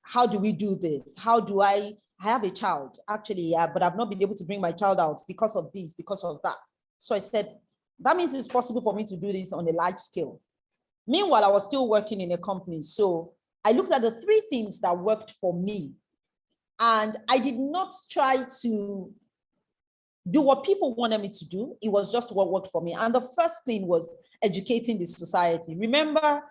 how do we do this? How do I have a child? Actually, yeah, but I've not been able to bring my child out because of this, because of that. So I said, that means it's possible for me to do this on a large scale. Meanwhile, I was still working in a company. So I looked at the 3 things that worked for me. And I did not try to do what people wanted me to do. It was just what worked for me. And the first thing was educating the society. Remember,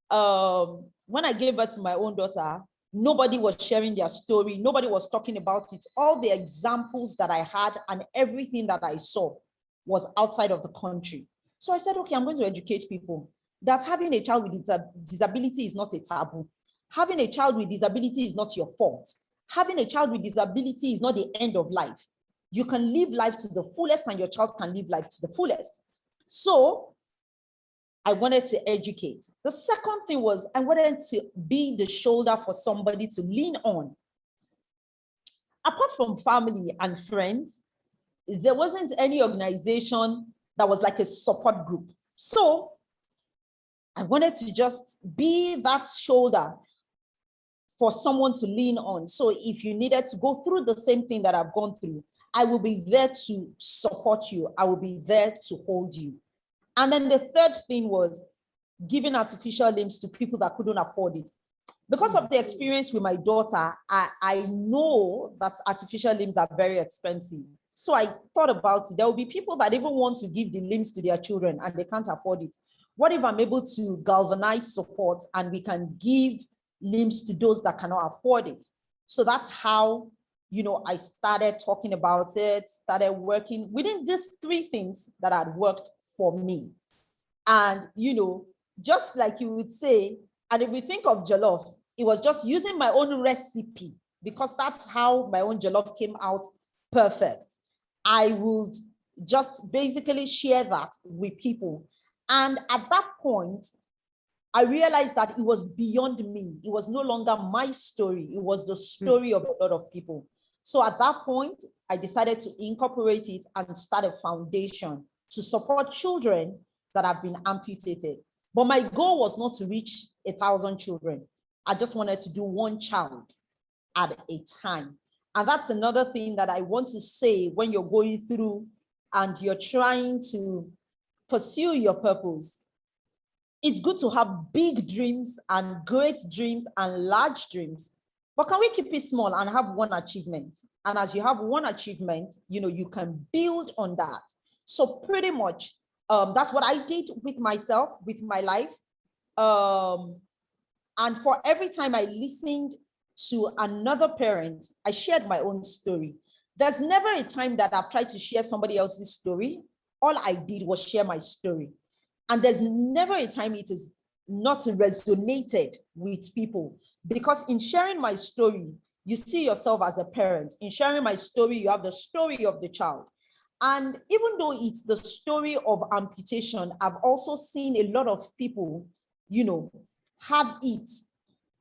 when I gave birth to my own daughter, nobody was sharing their story. Nobody was talking about it. All the examples that I had and everything that I saw was outside of the country. So I said, okay, I'm going to educate people that having a child with disability is not a taboo. Having a child with disability is not your fault. Having a child with disability is not the end of life. You can live life to the fullest and your child can live life to the fullest. So I wanted to educate. The second thing was I wanted to be the shoulder for somebody to lean on. Apart from family and friends, there wasn't any organization that was like a support group. So I wanted to just be that shoulder for someone to lean on. So if you needed to go through the same thing that I've gone through, I will be there to support you. I will be there to hold you. And then the third thing was giving artificial limbs to people that couldn't afford it. Because of the experience with my daughter, I know that artificial limbs are very expensive. So I thought about it. There will be people that even want to give the limbs to their children and they can't afford it. What if I'm able to galvanize support and we can give limbs to those that cannot afford it? So that's how, I started talking about it, started working within these 3 things that had worked for me. And, just like you would say, and if we think of jollof, it was just using my own recipe because that's how my own jollof came out perfect. I would just basically share that with people. And at that point, I realized that it was beyond me. It was no longer my story. It was the story of a lot of people. So at that point, I decided to incorporate it and start a foundation to support children that have been amputated. But my goal was not to reach 1,000 children. I just wanted to do 1 child at a time. And that's another thing that I want to say when you're going through and you're trying to pursue your purpose. It's good to have big dreams and great dreams and large dreams, but can we keep it small and have 1 achievement? And as you have 1 achievement, you can build on that. So pretty much, that's what I did with myself, with my life. And for every time I listened to another parent, I shared my own story. There's never a time that I've tried to share somebody else's story. All I did was share my story. And there's never a time it is not resonated with people, because in sharing my story, you see yourself as a parent. In sharing my story, you have the story of the child. And even though it's the story of amputation, I've also seen a lot of people, have it,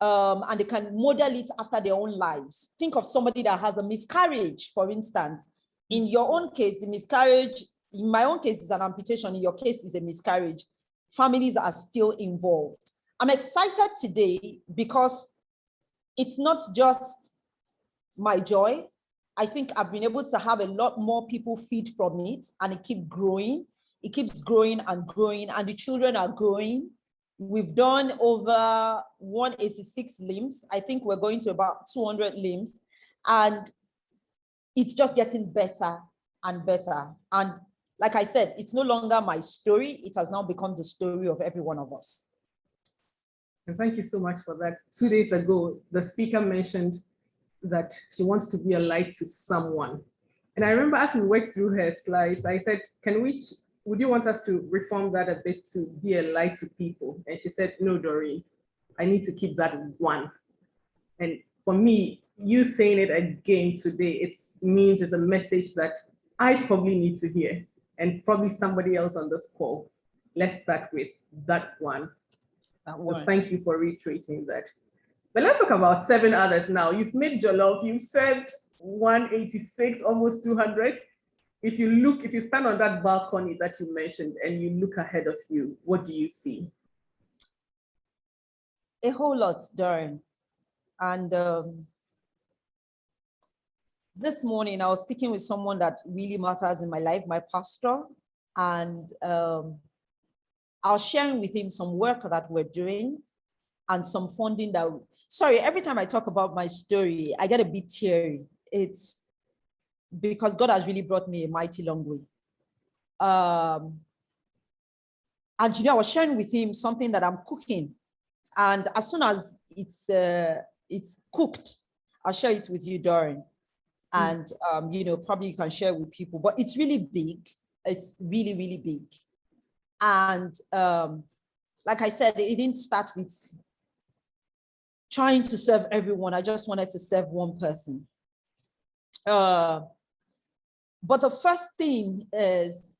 and they can model it after their own lives. Think of somebody that has a miscarriage, for instance. In your own case, the miscarriage, in my own case, is an amputation. In your case, is a miscarriage. Families are still involved. I'm excited today because it's not just my joy. I think I've been able to have a lot more people feed from it, and it keeps growing. It keeps growing, and the children are growing. We've done over 186 limbs. I think we're going to about 200 limbs, and it's just getting better and better. And like I said, it's no longer my story. It has now become the story of every one of us. And thank you so much for that. 2 days ago, the speaker mentioned that she wants to be a light to someone. And I remember as we worked through her slides, I said, would you want us to reform that a bit to be a light to people? And she said, no, Doreen, I need to keep that one. And for me, you saying it again today, it means it's a message that I probably need to hear, and probably somebody else on this call. Let's start with that one. So thank you for reiterating that. But let's talk about 7 others now. You've made Jollof, you've served 186, almost 200. If you stand on that balcony that you mentioned and you look ahead of you, what do you see? A whole lot, Darren. And this morning, I was speaking with someone that really matters in my life, my pastor, and I was sharing with him some work that we're doing and some funding that, sorry, every time I talk about my story, I get a bit teary. It's because God has really brought me a mighty long way. And I was sharing with him something that I'm cooking. And as soon as it's cooked, I'll share it with you, Doreen. And, probably you can share with people, but it's really big. It's really, really big. And like I said, it didn't start with trying to serve everyone. I just wanted to serve one person. But the first thing is,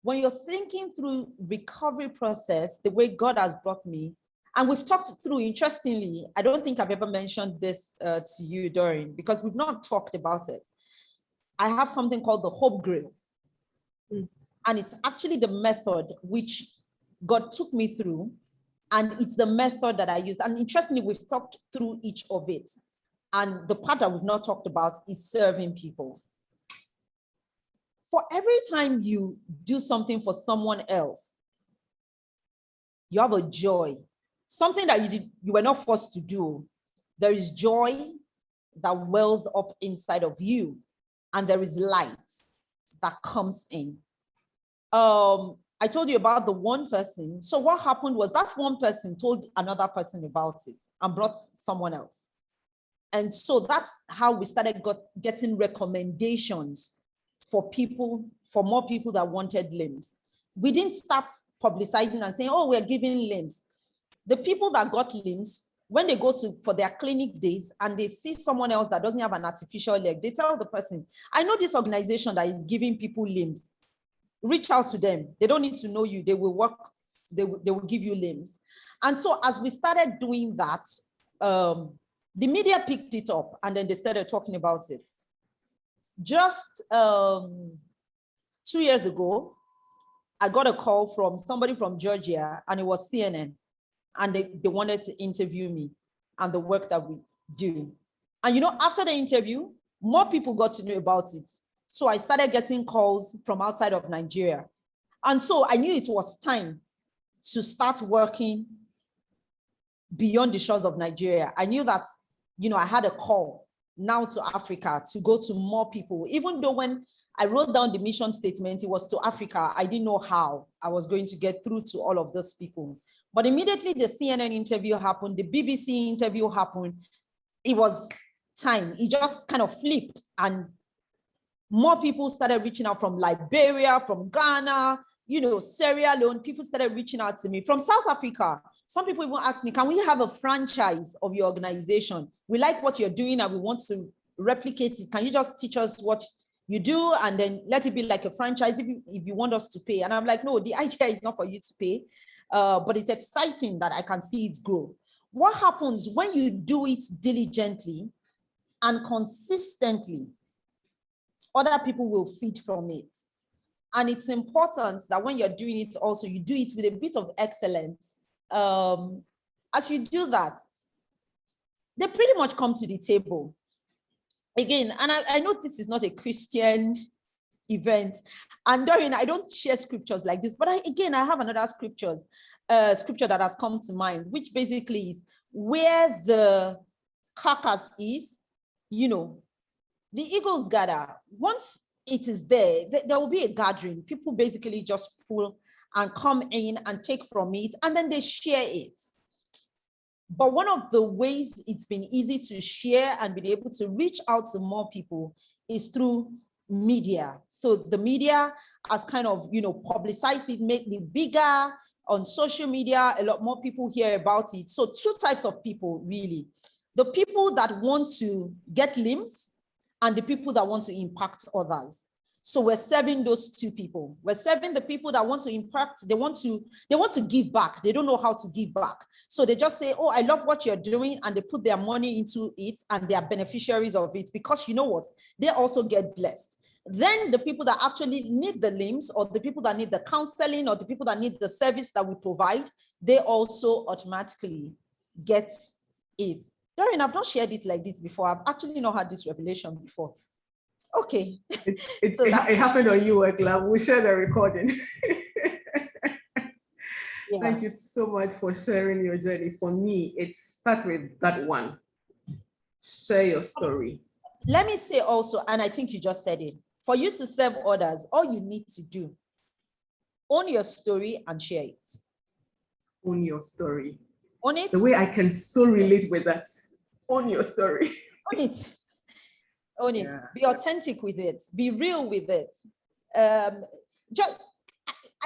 when you're thinking through recovery process, the way God has brought me, and we've talked through, interestingly, I don't think I've ever mentioned this to you, Doreen, because we've not talked about it. I have something called the Hope Grill. And it's actually the method which God took me through. And it's the method that I used. And interestingly, we've talked through each of it. And the part that we've not talked about is serving people. For every time you do something for someone else, you have a joy. Something that you were not forced to do. There is joy that wells up inside of you. And there is light that comes in. I told you about the one person. So what happened was that one person told another person about it and brought someone else. And so that's how we started getting recommendations for people, for more people that wanted limbs. We didn't start publicizing and saying, oh, we're giving limbs. The people that got limbs, when they go for their clinic days and they see someone else that doesn't have an artificial leg, they tell the person, I know this organization that is giving people limbs. Reach out to them. They don't need to know you. They will work, they will give you limbs. And so as we started doing that, the media picked it up and then they started talking about it. Just 2 years ago, I got a call from somebody from Georgia, and it was CNN, and they wanted to interview me and the work that we do. And after the interview, more people got to know about it. So I started getting calls from outside of Nigeria. And so I knew it was time to start working beyond the shores of Nigeria. I knew that, I had a call now to Africa to go to more people. Even though when I wrote down the mission statement, it was to Africa, I didn't know how I was going to get through to all of those people. But immediately the CNN interview happened, the BBC interview happened, it was time. It just kind of flipped, and more people started reaching out from Liberia, from Ghana, Sierra Leone. People started reaching out to me from South Africa. Some people even asked me, can we have a franchise of your organization? We like what you're doing and we want to replicate it. Can you just teach us what you do and then let it be like a franchise if you want us to pay? And I'm like, no, the idea is not for you to pay, but it's exciting that I can see it grow. What happens when you do it diligently and consistently? Other people will feed from it. And it's important that when you're doing it also, you do it with a bit of excellence. As you do that, they pretty much come to the table. Again, and I know this is not a Christian event. And Doreen, I don't share scriptures like this, but I have another scripture that has come to mind, which basically is where the carcass is, the eagles gather. Once it is there will be a gathering. People basically just pull and come in and take from it, and then they share it. But one of the ways it's been easy to share and be able to reach out to more people is through media. So the media has kind of, publicized it, made it bigger on social media. A lot more people hear about it. So two types of people, really. The people that want to get limbs and the people that want to impact others. So we're serving those two people. We're serving the people that want to impact. They want to give back. They don't know how to give back. So they just say, oh, I love what you're doing. And they put their money into it and they are beneficiaries of it, because you know what? They also get blessed. Then the people that actually need the limbs, or the people that need the counseling, or the people that need the service that we provide, they also automatically get it. Doreen, I've not shared it like this before. I've actually not had this revelation before. Okay. It happened on YWL. We'll share the recording. Yeah. Thank you so much for sharing your journey. For me, it starts with that one. Share your story. Let me say also, and I think you just said it, for you to serve others, all you need to do, own your story and share it. Own your story. Own it. The way I can so relate with that. Own your story. Own it. Own it. Yeah. Be authentic with it. Be real with it. I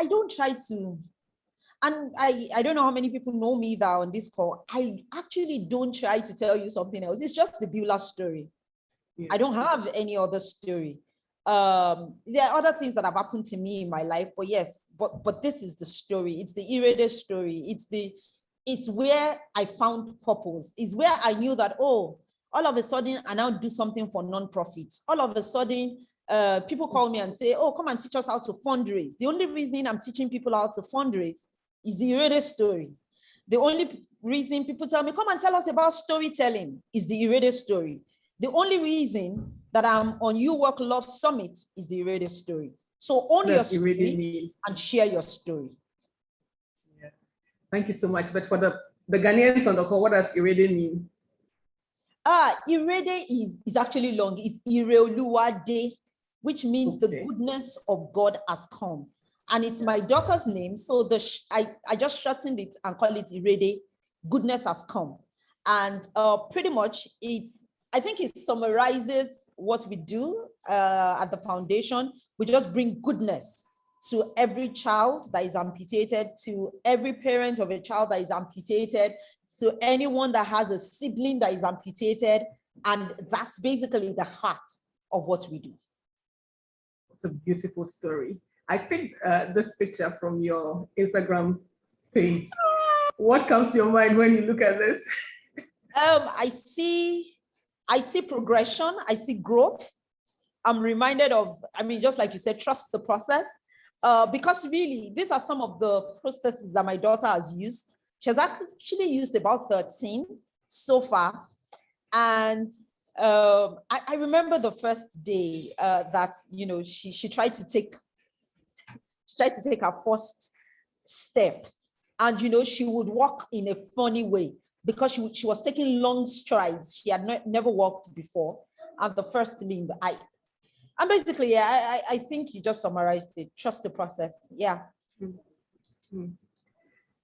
don't try to, and I don't know how many people know me that on this call. I actually don't try to tell you something else. It's just the Beulah story. Yeah. I don't have any other story. There are other things that have happened to me in my life, but yes, but this is the story. It's the Irede story. It's where I found purpose. It's where I knew that, oh, all of a sudden I now do something for non-profits. All of a sudden, people call me and say, oh, come and teach us how to fundraise. The only reason I'm teaching people how to fundraise is the Irede story. The only reason people tell me, come and tell us about storytelling, is the Irede story. The only reason that I'm on You Work Love Summit is the Irede story. So own your story and share your story. Yeah. Thank you so much. But for the Ghanaians on the call, what does Irede mean? Irede is actually long. It's Ireoluwade, which means the goodness of God has come. And it's my daughter's name. So I just shortened it and call it Irede, goodness has come. And pretty much I think it summarizes what we do at the foundation. We just bring goodness to every child that is amputated, to every parent of a child that is amputated, to anyone that has a sibling that is amputated. And that's basically the heart of what we do. It's a beautiful story. I picked this picture from your Instagram page. What comes to your mind when you look at this? I see progression. I see growth. I'm reminded of, just like you said, trust the process. Because really, these are some of the processes that my daughter has used. She has actually used about 13 so far. And I remember the first day that, she tried to take her first step. And, she would walk in a funny way because she was taking long strides. She had never walked before. And the first limb, and basically, I think you just summarized it. Trust the process. Yeah. Mm-hmm.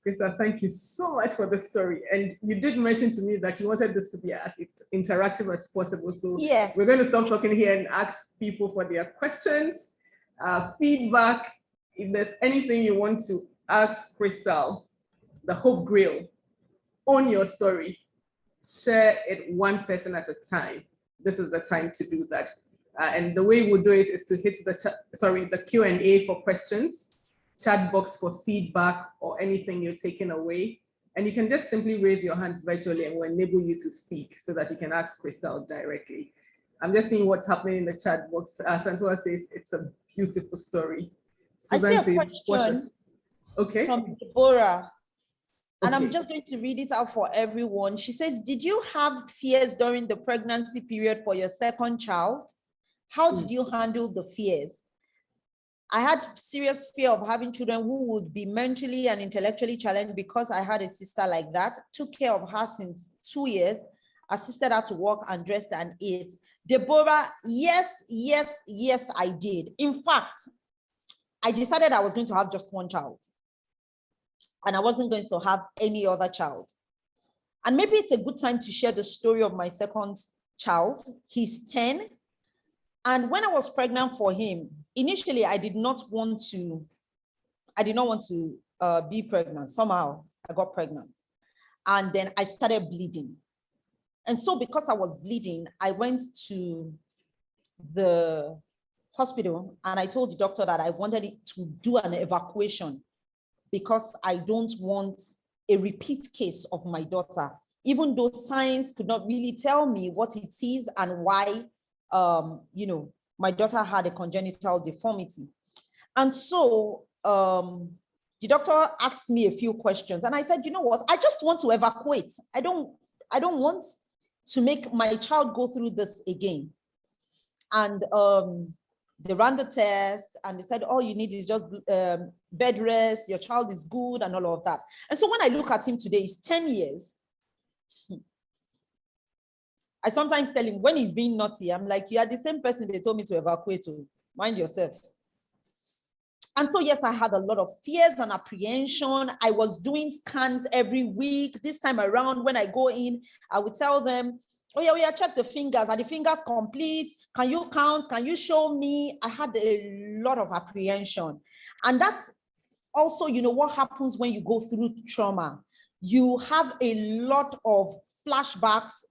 Krista, thank you so much for the story. And you did mention to me that you wanted this to be as interactive as possible. So yes, we're going to stop talking here and ask people for their questions, feedback. If there's anything you want to ask Crystal, the Hope Grail, own your story. Share it one person at a time. This is the time to do that. And the way we'll do it is to hit the Q&A for questions, chat box for feedback or anything you're taking away. And you can just simply raise your hands virtually and we'll enable you to speak so that you can ask Crystal directly. I'm just seeing what's happening in the chat box. Santola says it's a beautiful story. Susan I see a question from Deborah. And I'm just going to read it out for everyone. She says, did you have fears during the pregnancy period for your second child? How did you handle the fears? I had serious fear of having children who would be mentally and intellectually challenged because I had a sister like that. Took care of her since 2 years, assisted her to walk and dressed and eat. Deborah, yes, I did. In fact, I decided I was going to have just one child. And I wasn't going to have any other child. And maybe it's a good time to share the story of my second child. He's 10. And when I was pregnant for him, initially I did not want to be pregnant. Somehow I got pregnant. And then I started bleeding. And so because I was bleeding, I went to the hospital and I told the doctor that I wanted it to do an evacuation because I don't want a repeat case of my daughter, even though science could not really tell me what it is and why, my daughter had a congenital deformity. And so the doctor asked me a few questions and I said, you know what, I just want to evacuate. I don't want to make my child go through this again. And they ran the test and they said, all you need is just bed rest, your child is good and all of that. And so when I look at him today, he's 10 years. I sometimes tell him when he's being naughty, I'm like, you are the same person they told me to evacuate to, mind yourself. And so, yes, I had a lot of fears and apprehension. I was doing scans every week. This time around, when I go in, I would tell them, oh yeah, check the fingers. Are the fingers complete? Can you count? Can you show me? I had a lot of apprehension. And that's also, what happens when you go through trauma. You have a lot of flashbacks.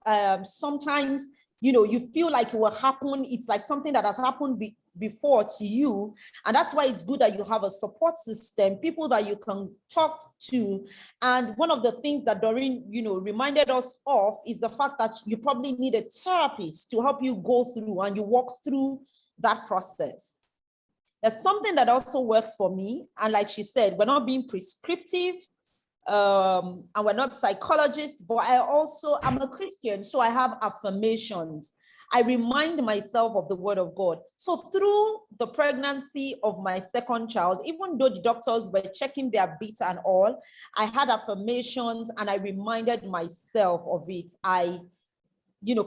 Sometimes, you feel like it will happen. It's like something that has happened before to you. And that's why it's good that you have a support system, people that you can talk to. And one of the things that Doreen, reminded us of is the fact that you probably need a therapist to help you go through and you walk through that process. There's something that also works for me. And like she said, we're not being prescriptive and we're not psychologists, but I'm a Christian, so I have affirmations. I remind myself of the word of God. So through the pregnancy of my second child, even though the doctors were checking their beat and all, I had affirmations and I reminded myself of it. I,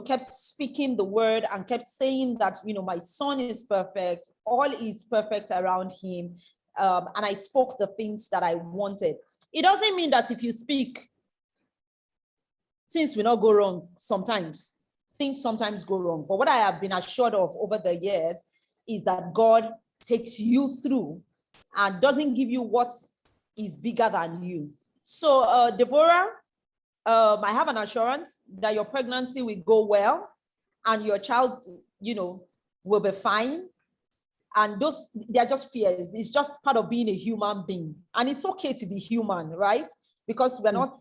kept speaking the word and kept saying that, my son is perfect. All is perfect around him. And I spoke the things that I wanted. It doesn't mean that if you speak, things will not go wrong sometimes. Things sometimes go wrong. But what I have been assured of over the years is that God takes you through and doesn't give you what is bigger than you. So, Deborah, I have an assurance that your pregnancy will go well and your child, will be fine. And they're just fears. It's just part of being a human being. And it's okay to be human, right? Because we're not,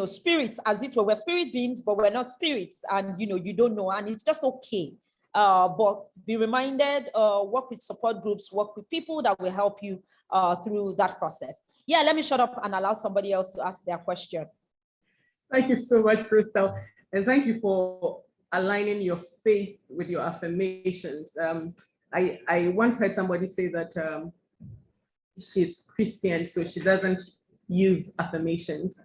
spirits as it were. We're spirit beings, but we're not spirits. And, you don't know. And it's just okay. But be reminded, work with support groups, work with people that will help you through that process. Yeah, let me shut up and allow somebody else to ask their question. Thank you so much, Crystal. And thank you for aligning your faith with your affirmations. I once heard somebody say that she's Christian, so she doesn't use affirmations.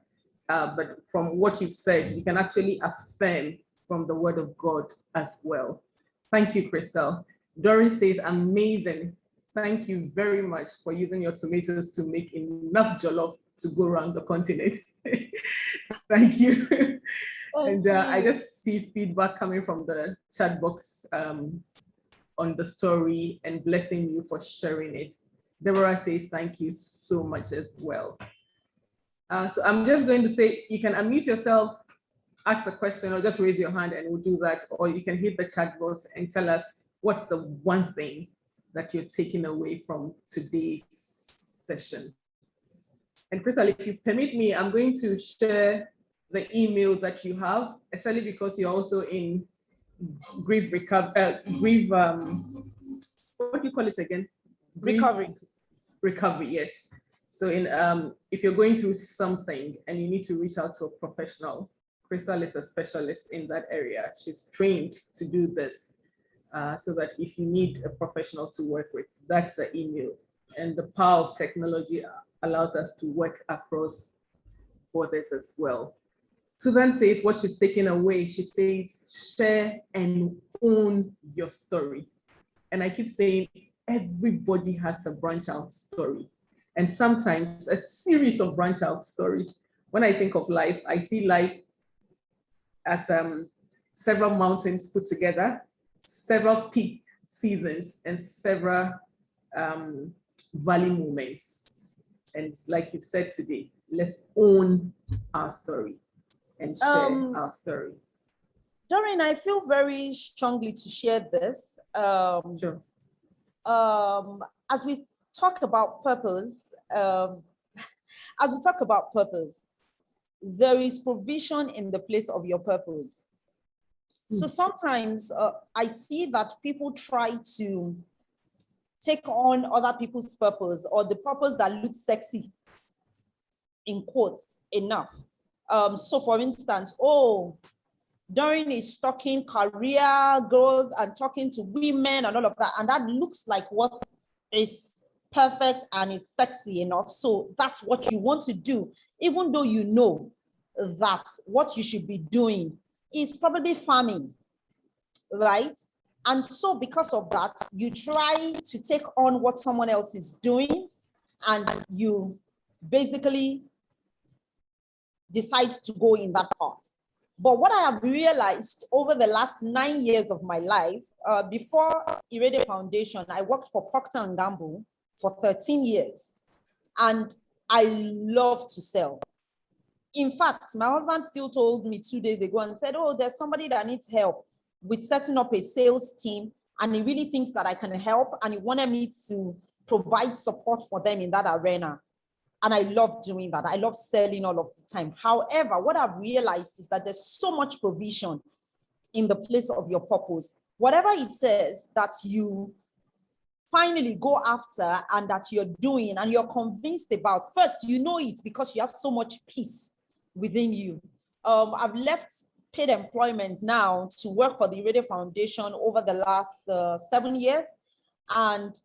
But from what you've said, you can actually affirm from the word of God as well. Thank you, Crystal. Doris says, amazing. Thank you very much for using your tomatoes to make enough jollof to go around the continent. Thank you. And I just see feedback coming from the chat box on the story and blessing you for sharing it. Deborah says thank you so much as well. So I'm just going to say, you can unmute yourself, ask a question, or just raise your hand and we'll do that. Or you can hit the chat box and tell us what's the one thing that you're taking away from today's session. And Crystal, if you permit me, I'm going to share the email that you have, especially because you're also in grief recovery, what do you call it again? Recovery, yes. So if you're going through something and you need to reach out to a professional, Crystal is a specialist in that area. She's trained to do this so that if you need a professional to work with, that's the email. And the power of technology allows us to work across borders as well. Susan says what she's taking away. She says, share and own your story. And I keep saying, everybody has a branch out story. And sometimes a series of branch out stories. When I think of life, I see life as several mountains put together, several peak seasons, and several valley moments. And like you've said today, let's own our story and share our story. Doreen, I feel very strongly to share this. Sure. As we talk about purpose, there is provision in the place of your purpose. So sometimes I see that people try to take on other people's purpose, or the purpose that looks sexy, in quotes, enough. So for instance, Doreen is talking career growth and talking to women and all of that, and that looks like what is perfect and is sexy enough. So that's what you want to do, even though you know that what you should be doing is probably farming, right? And so because of that, you try to take on what someone else is doing, and you basically decide to go in that path. But what I have realized over the last 9 years of my life, before Irede Foundation, I worked for Procter & Gamble for 13 years, and I love to sell. In fact, my husband still told me 2 days ago and said, there's somebody that needs help with setting up a sales team, and he really thinks that I can help, and he wanted me to provide support for them in that arena. And I love doing that. I love selling all of the time. However, what I've realized is that there's so much provision in the place of your purpose. Whatever it says that you finally go after and that you're doing and you're convinced about, first, you know it because you have so much peace within you. I've left paid employment now to work for the Irede Foundation over the last 7 years, and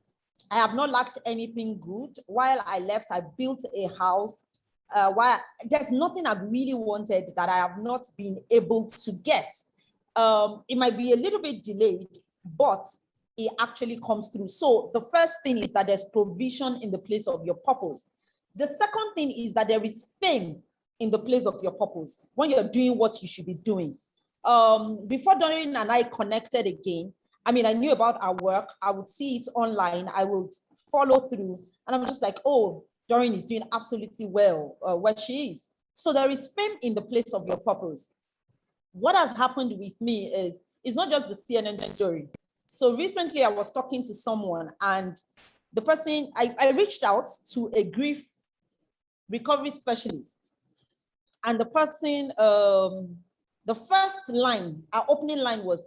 I have not lacked anything good. While I left, I built a house. While there's nothing I've really wanted that I have not been able to get. It might be a little bit delayed, but it actually comes through. So the first thing is that there's provision in the place of your purpose. The second thing is that there is fame in the place of your purpose when you're doing what you should be doing. Before Doreen and I connected again, I mean, I knew about our work. I would see it online. I would follow through. And I'm just like, Doreen is doing absolutely well where she is. So there is fame in the place of your purpose. What has happened with me is, it's not just the CNN story. So recently I was talking to someone, and the person, I reached out to a grief recovery specialist. And the person, the first line, our opening line was,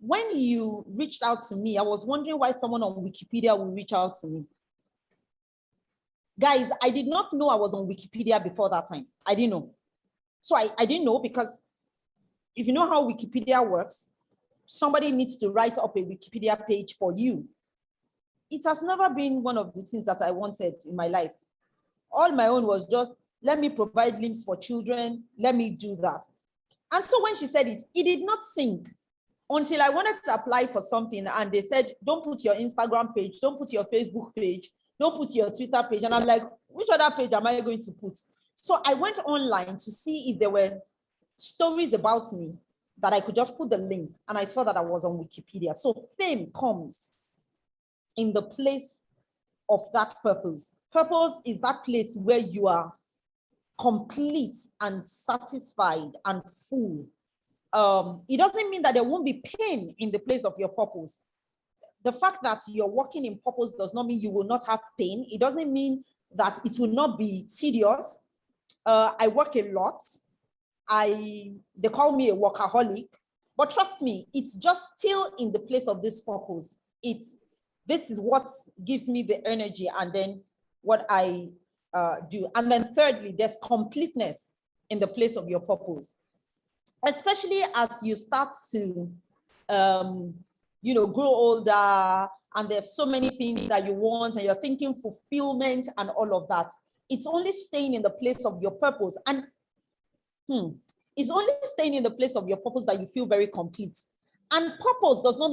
when you reached out to me, I was wondering why someone on Wikipedia would reach out to me. Guys, I did not know I was on Wikipedia before that time. I didn't know. So I didn't know, because if you know how Wikipedia works, somebody needs to write up a Wikipedia page for you. It has never been one of the things that I wanted in my life. All my own was just, let me provide limbs for children, let me do that. And so when she said it, it did not sink until I wanted to apply for something, and they said, don't put your Instagram page, don't put your Facebook page, don't put your Twitter page. And I'm like, which other page am I going to put? So I went online to see if there were stories about me that I could just put the link, and I saw that I was on Wikipedia. So fame comes in the place of that purpose. Purpose is that place where you are complete and satisfied and full. It doesn't mean that there won't be pain in the place of your purpose. The fact that you're working in purpose does not mean you will not have pain. It doesn't mean that it will not be tedious. I work a lot. They call me a workaholic, but trust me, it's just still in the place of this purpose. This is what gives me the energy, and then what I do. And then thirdly, there's completeness in the place of your purpose, especially as you start to, grow older, and there's so many things that you want, and you're thinking fulfillment and all of that. It's only staying in the place of your purpose, and it's only staying in the place of your purpose that you feel very complete. And purpose does not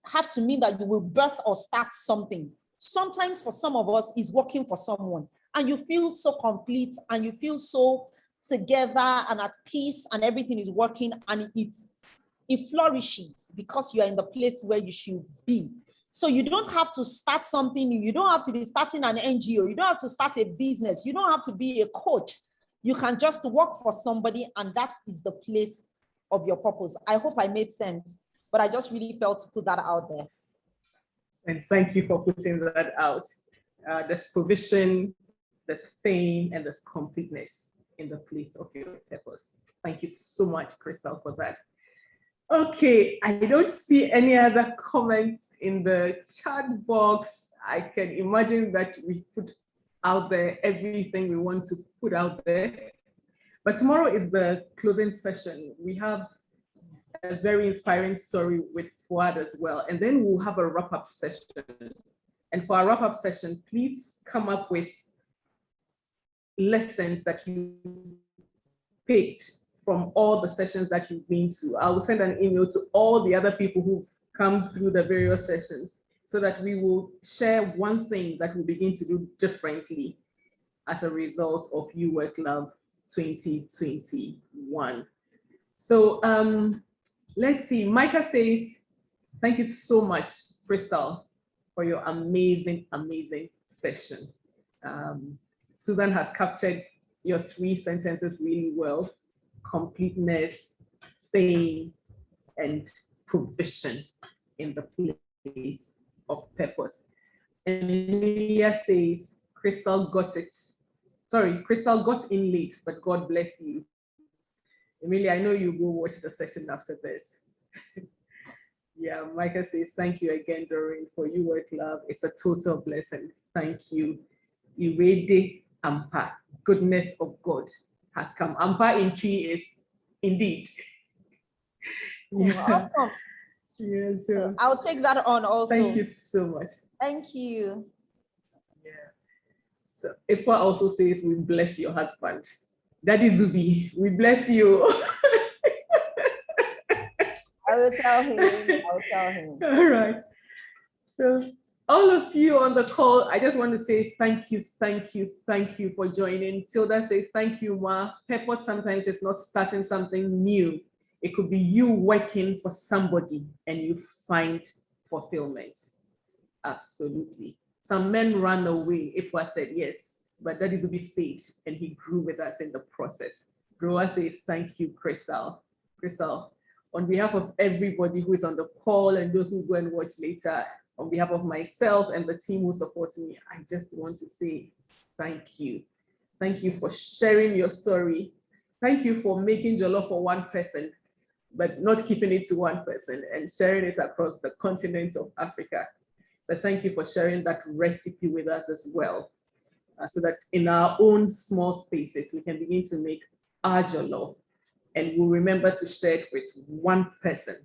have to mean that you will birth or start something. Sometimes for some of us, it's working for someone, and you feel so complete, and you feel so together and at peace, and everything is working, and it flourishes because you are in the place where you should be. So you don't have to start something new. You don't have to be starting an NGO. You don't have to start a business. You don't have to be a coach. You can just work for somebody, and that is the place of your purpose. I hope I made sense, but I just really felt to put that out there. And thank you for putting that out. There's provision, there's fame, and there's completeness in the place of your purpose. Thank you so much, Crystal, for that. Okay, I don't see any other comments in the chat box. I can imagine that we put out there everything we want to put out there. But tomorrow is the closing session. We have a very inspiring story with Fuad as well. And then we'll have a wrap-up session. And for our wrap-up session, please come up with lessons that you picked from all the sessions that you've been to. I will send an email to all the other people who've come through the various sessions so that we will share one thing that we'll begin to do differently as a result of YWL2021. So let's see, Micah says, thank you so much, Crystal, for your amazing, amazing session. Susan has captured your 3 sentences really well: completeness, fame, and provision in the place of purpose. Emilia says, Crystal got it. Sorry, Crystal got in late, but God bless you. Emilia, I know you go watch the session after this. Yeah, Micah says, thank you again, Doreen, for your work, love. It's a total blessing. Thank you. Irede Ampa, goodness of God has come. Ampa in tree is indeed. Yeah. Awesome. Yeah, so I'll take that on also. Thank you so much. Thank you. Yeah. So Ifa also says, we bless your husband. Daddy Zubi, we bless you. I will tell him. I'll tell him. All right. So all of you on the call, I just want to say thank you, thank you, thank you for joining. Tilda says, thank you, Ma. Purpose sometimes is not starting something new. It could be you working for somebody and you find fulfillment. Absolutely. Some men ran away if I said yes, but that is to be stayed and he grew with us in the process. Groa says, thank you, Crystal. Crystal, on behalf of everybody who is on the call and those who go and watch later, on behalf of myself and the team who supports me, I just want to say thank you. Thank you for sharing your story. Thank you for making Jollof for one person, but not keeping it to one person and sharing it across the continent of Africa. But thank you for sharing that recipe with us as well, so that in our own small spaces, we can begin to make our Jollof, and we'll remember to share it with one person.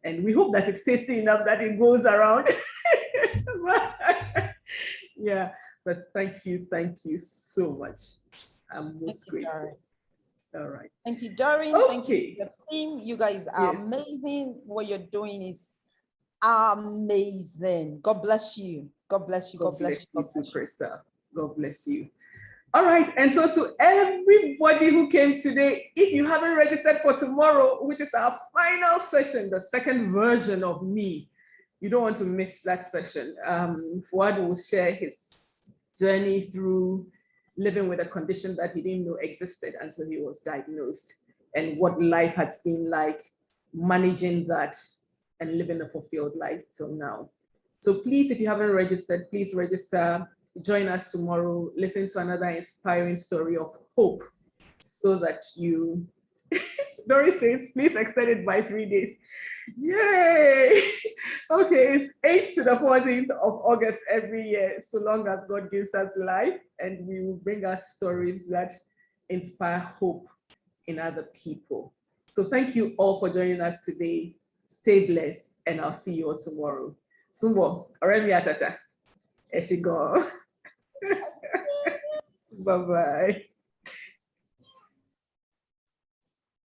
And we hope that it's tasty enough that it goes around. Yeah, but thank you so much. I'm most grateful. All right. Thank you, Doreen. Okay. Thank you, the team. You guys are amazing. What you're doing is amazing. God bless you. God bless you. God bless you. God bless you, Crystal. God bless you. All right, and so to everybody who came today, if you haven't registered for tomorrow, which is our final session, the second version of me, you don't want to miss that session. Fuad will share his journey through living with a condition that he didn't know existed until he was diagnosed, and what life has been like managing that and living a fulfilled life till now. So please, if you haven't registered, please register. Join us tomorrow, listen to another inspiring story of hope so that you, Doris says, please extend it by 3 days. Yay! Okay, it's 8th to the 14th of August every year, so long as God gives us life, and we will bring us stories that inspire hope in other people. So thank you all for joining us today. Stay blessed, and I'll see you all tomorrow. Sumbo, already atata. There she go. Bye-bye.